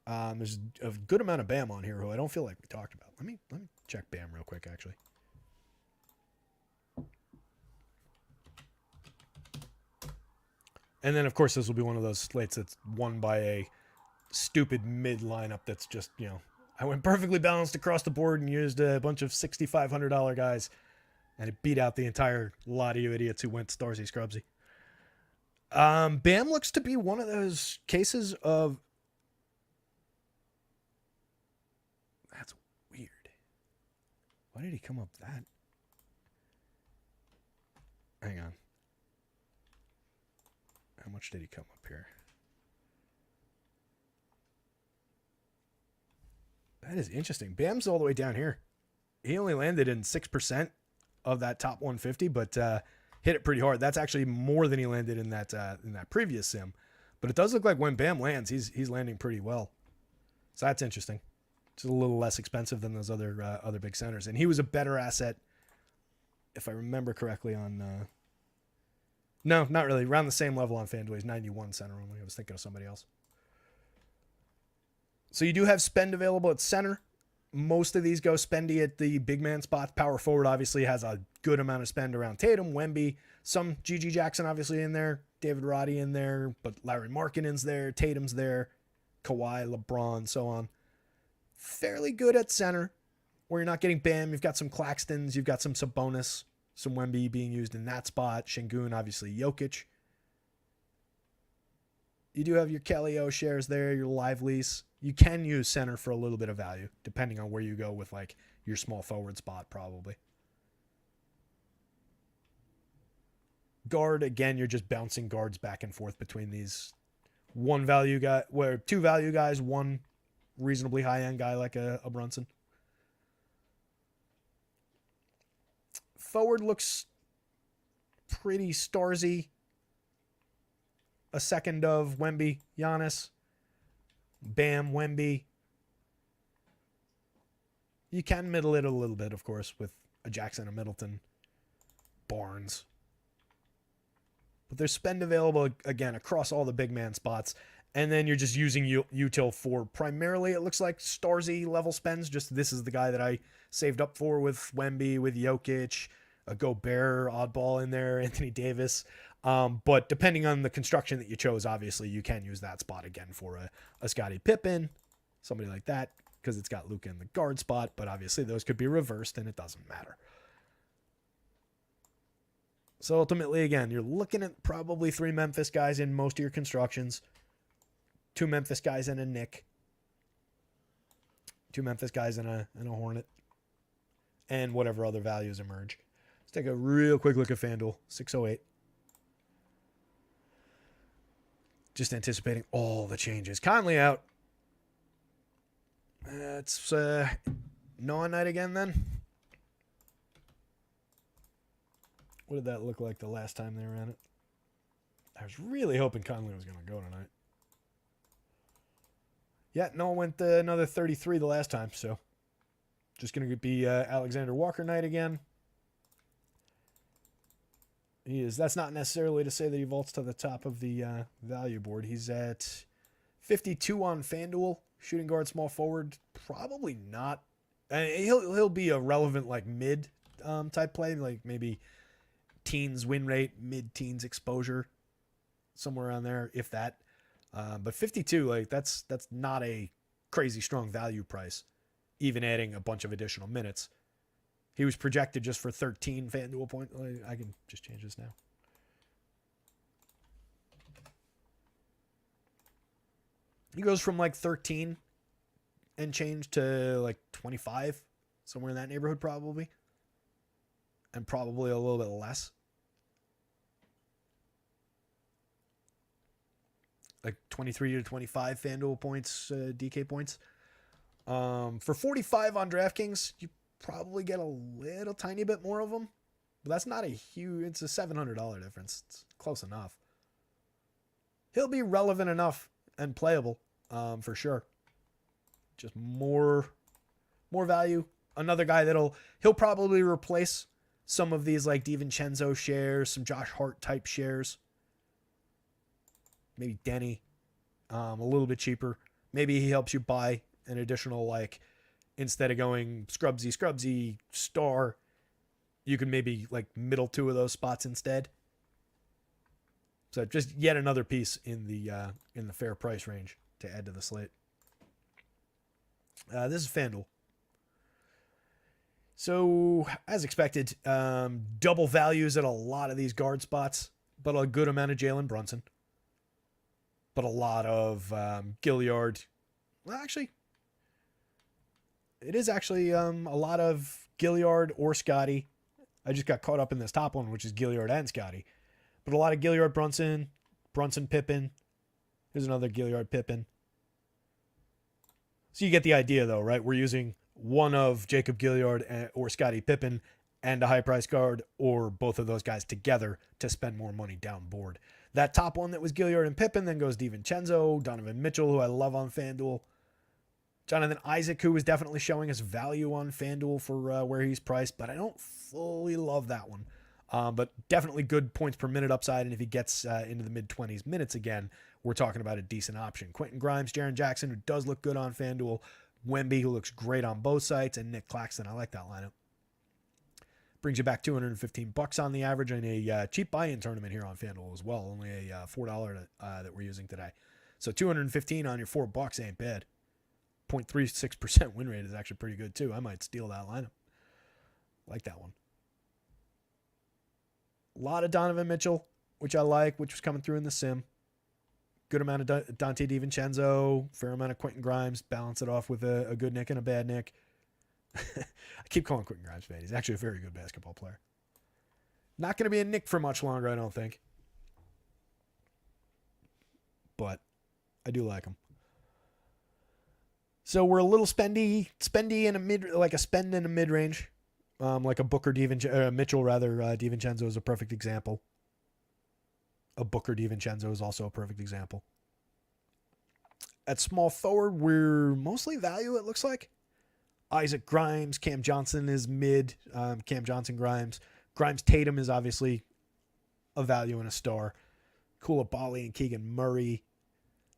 There's a good amount of Bam on here who I don't feel like we talked about. Let me check Bam real quick, actually. And then, of course, this will be one of those slates that's won by a stupid mid lineup that's just, I went perfectly balanced across the board and used a bunch of $6,500 guys, and it beat out the entire lot of you idiots who went Starsy Scrubsy. Bam looks to be one of those cases of. That's weird. Why did he come up that? Hang on. How much did he come up here? That is interesting. Bam's all the way down here. He only landed in 6% of that top 150, but hit it pretty hard. That's actually more than he landed in that previous sim. But it does look like when Bam lands, he's landing pretty well. So that's interesting. It's a little less expensive than those other big centers, and he was a better asset, if I remember correctly. On no, not really. Around the same level on FanDuel. He's 91 center only. I was thinking of somebody else. So you do have spend available at center. Most of these go spendy at the big man spots. Power forward obviously has a good amount of spend around Tatum, Wemby, some GG Jackson obviously in there, David Roddy in there, but Larry Markkanen's there, Tatum's there, Kawhi, LeBron, so on. Fairly good at center, where you're not getting Bam. You've got some Claxtons, you've got some Sabonis, some Wemby being used in that spot. Şengün, obviously Jokic. You do have your Kelly O shares there, your Lively's. You can use center for a little bit of value, depending on where you go with like your small forward spot, probably. Guard, again, you're just bouncing guards back and forth between these one value guy, where two value guys, one reasonably high end guy like a Brunson. Forward looks pretty Starsy. A second of Wemby, Giannis. Bam, Wemby. You can middle it a little bit, of course, with a Jackson, a Middleton, Barnes. But there's spend available, again, across all the big man spots. And then you're just using util for primarily, it looks like, Starsy level spends. Just this is the guy that I saved up for with Wemby, with Jokic, a Gobert, oddball in there, Anthony Davis. But depending on the construction that you chose, obviously you can use that spot again for a Scottie Pippen, somebody like that, because it's got Luka in the guard spot. But obviously those could be reversed and it doesn't matter. So ultimately, again, you're looking at probably 3 Memphis guys in most of your constructions, 2 Memphis guys and a Knick, 2 Memphis guys and a Hornet, and whatever other values emerge. Let's take a real quick look at FanDuel, 608. Just anticipating all the changes. Conley out. It's non-night again then. What did that look like the last time they ran it? I was really hoping Conley was going to go tonight. Yeah, no one went another 33 the last time, so just going to be Alexander Walker night again. He is. That's not necessarily to say that he vaults to the top of the value board. He's at 52 on FanDuel, shooting guard, small forward. Probably not. He'll be a relevant like mid type play, like maybe teens win rate, mid-teens exposure, somewhere around there, if that. But 52, like that's not a crazy strong value price, even adding a bunch of additional minutes. He was projected just for 13 FanDuel points. I can just change this now. He goes from like 13 and change to like 25, somewhere in that neighborhood probably. And probably a little bit less. Like 23 to 25 FanDuel points, DK points. For 45 on DraftKings, you probably get a little tiny bit more of them. But that's not a huge, it's a $700 difference. It's close enough. He'll be relevant enough and playable, for sure. Just more value. Another guy he'll probably replace some of these like DiVincenzo shares, some Josh Hart type shares. Maybe Denny, a little bit cheaper. Maybe he helps you buy an additional, like, instead of going scrubsy star, you can maybe like middle 2 of those spots instead. So just yet another piece in the fair price range to add to the slate. This is FanDuel. So as expected, double values at a lot of these guard spots. but a good amount of Jalen Brunson. But a lot of Gilliard. Well, actually, it is actually a lot of Gilliard or Scotty. I just got caught up in this top one, which is Gilliard and Scotty. But a lot of Gilliard, Brunson Pippen. Here's another Gilliard Pippen. So you get the idea, though, right? We're using one of Jacob Gilliard or Scottie Pippen and a high price card, or both of those guys together to spend more money down board. That top one that was Gilliard and Pippen then goes DiVincenzo, Donovan Mitchell, who I love on FanDuel, Jonathan Isaac, who is definitely showing us value on FanDuel for where he's priced, but I don't fully love that one. But definitely good points per minute upside, and if he gets into the mid-20s minutes again, we're talking about a decent option. Quentin Grimes, Jaren Jackson, who does look good on FanDuel, Wemby, who looks great on both sites, and Nick Claxton. I like that lineup. Brings you back $215 on the average in a cheap buy-in tournament here on FanDuel as well. Only a $4 that we're using today. So $215 on your $4 ain't bad. 0.36% win rate is actually pretty good too. I might steal that lineup. Like that one. A lot of Donovan Mitchell, which I like, which was coming through in the sim. Good amount of Dante DiVincenzo, fair amount of Quentin Grimes. Balance it off with a good Nick and a bad Nick. I keep calling Quentin Grimes bad. He's actually a very good basketball player. Not going to be a Nick for much longer, I don't think. But I do like him. So we're a little spendy in a spend in a mid range, like a Booker Mitchell rather. DiVincenzo is a perfect example. A Booker DiVincenzo is also a perfect example. At small forward, we're mostly value. It looks like Isaac Grimes, Cam Johnson is mid. Cam Johnson Grimes Tatum is obviously a value and a star. Koulibaly and Keegan Murray.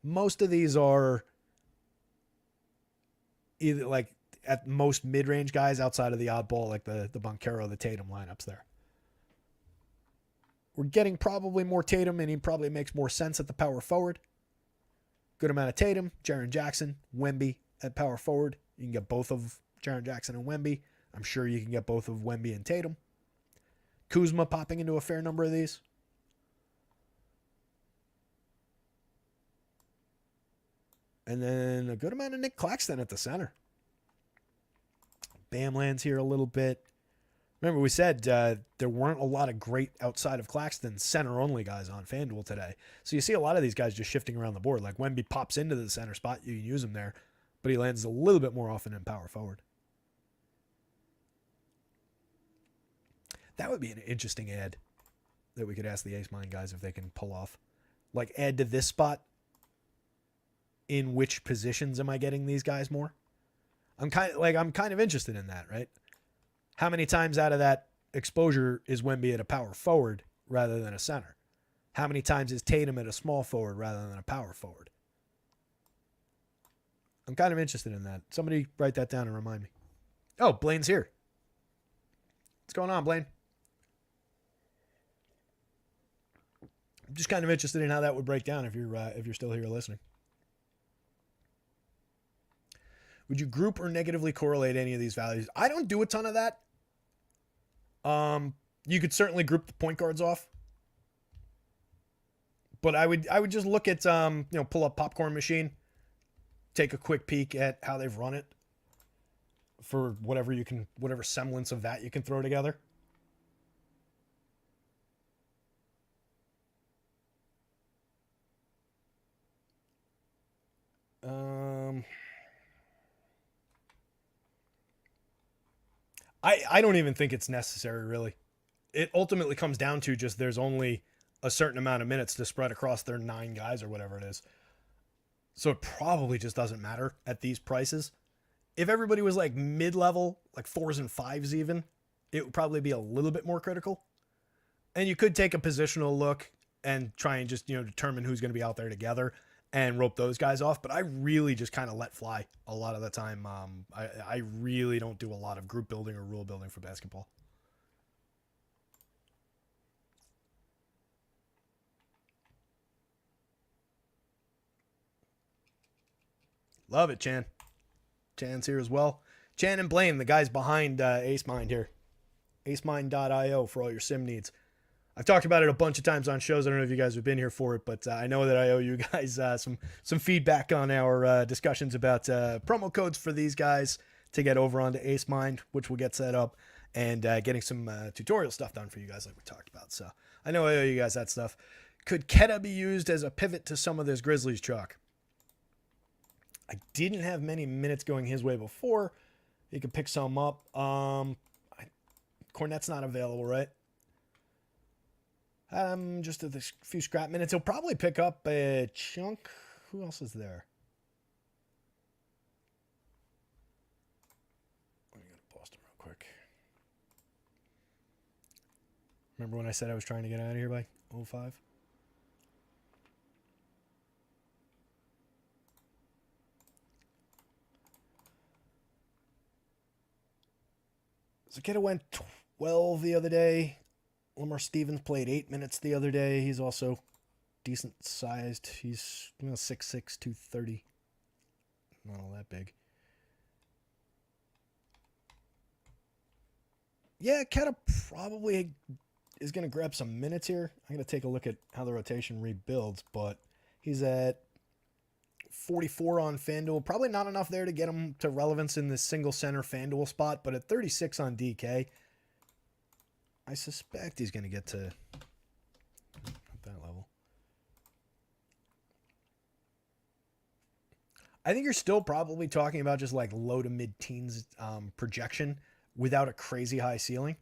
Most of these are either like at most mid-range guys outside of the oddball, like the Boncaro, the Tatum lineups there. We're getting probably more Tatum, and he probably makes more sense at the power forward. Good amount of Tatum, Jaren Jackson, Wemby at power forward. You can get both of Jaren Jackson and Wemby. I'm sure you can get both of Wemby and Tatum. Kuzma popping into a fair number of these. And then a good amount of Nick Claxton at the center. Bam lands here a little bit. Remember, we said there weren't a lot of great outside of Claxton center-only guys on FanDuel today. So you see a lot of these guys just shifting around the board. Like Wemby pops into the center spot. You can use him there. But he lands a little bit more often in power forward. That would be an interesting ad that we could ask the Ace Mind guys if they can pull off. Like, add to this spot. In which positions am I getting these guys more? I'm kind of interested in that, right? How many times out of that exposure is Wemby at a power forward rather than a center? How many times is Tatum at a small forward rather than a power forward? I'm kind of interested in that. Somebody write that down and remind me. Oh, Blaine's here. What's going on, Blaine? I'm just kind of interested in how that would break down if you're still here listening. Would you group or negatively correlate any of these values? I don't do a ton of that. You could certainly group the point guards off. But I would just look at pull up Popcorn Machine, take a quick peek at how they've run it for whatever semblance of that you can throw together. I don't even think it's necessary, really. It ultimately comes down to just there's only a certain amount of minutes to spread across their 9 guys or whatever it is. So it probably just doesn't matter at these prices. If everybody was like mid-level, like 4s and 5s even, it would probably be a little bit more critical. And you could take a positional look and try and just, determine who's going to be out there together and rope those guys off. But I really just kind of let fly a lot of the time. I really don't do a lot of group building or rule building for basketball. Love it, Chan. Chan's here as well. Chan and Blaine, the guys behind Ace Mind here. AceMind.io for all your sim needs. I've talked about it a bunch of times on shows. I don't know if you guys have been here for it, but I know that I owe you guys some feedback on our discussions about promo codes for these guys to get over onto Ace Mind, which will get set up, and getting some tutorial stuff done for you guys like we talked about. So I know I owe you guys that stuff. Could Keta be used as a pivot to some of this Grizzlies chalk? I didn't have many minutes going his way before. He could pick some up. Cornette's not available, right? Just a few scrap minutes. He'll probably pick up a chunk. Who else is there? Let me go to Boston real quick. Remember when I said I was trying to get out of here by 05? Zaketa went 12 the other day. Lamar Stevens played 8 minutes the other day. He's also decent sized. He's 6'6", 230. Not all that big. Yeah, Keta probably is going to grab some minutes here. I'm going to take a look at how the rotation rebuilds, but he's at 44 on FanDuel. Probably not enough there to get him to relevance in this single center FanDuel spot, but at 36 on DK, I suspect he's going to get to that level. I think you're still probably talking about just like low to mid teens projection without a crazy high ceiling.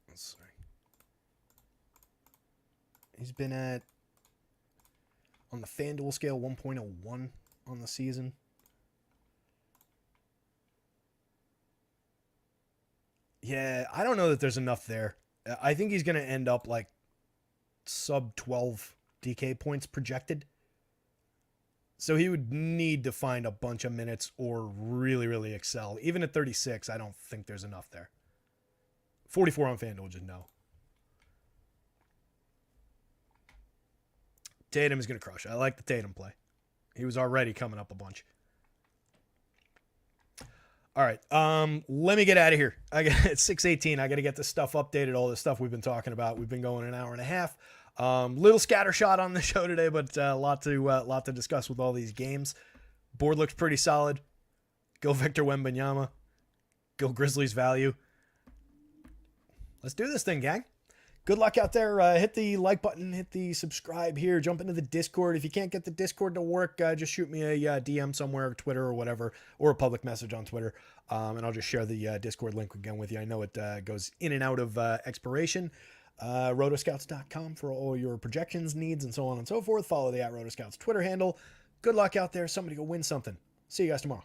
Let's see. He's been at, on the FanDuel scale, 1.01 on the season. Yeah, I don't know that there's enough there. I think he's going to end up like sub 12 DK points projected. So he would need to find a bunch of minutes or really, really excel. Even at 36, I don't think there's enough there. 44 on FanDuel, just no. Tatum is going to crush. I like the Tatum play. He was already coming up a bunch. All right, let me get out of here. It's 6:18. I got to get this stuff updated, all this stuff we've been talking about. We've been going an hour and a half. Little scattershot on the show today, but a lot to discuss with all these games. Board looks pretty solid. Go Victor Wembanyama. Go Grizzlies value. Let's do this thing, gang. Good luck out there. Hit the like button, hit the subscribe here, jump into the Discord. If you can't get the Discord to work, just shoot me a DM somewhere, Twitter or whatever, or a public message on Twitter, and I'll just share the Discord link again with you. I know it goes in and out of expiration. Rotoscouts.com for all your projections needs and so on and so forth. Follow the @rotoscouts Twitter handle. Good luck out there. Somebody go win something. See you guys tomorrow.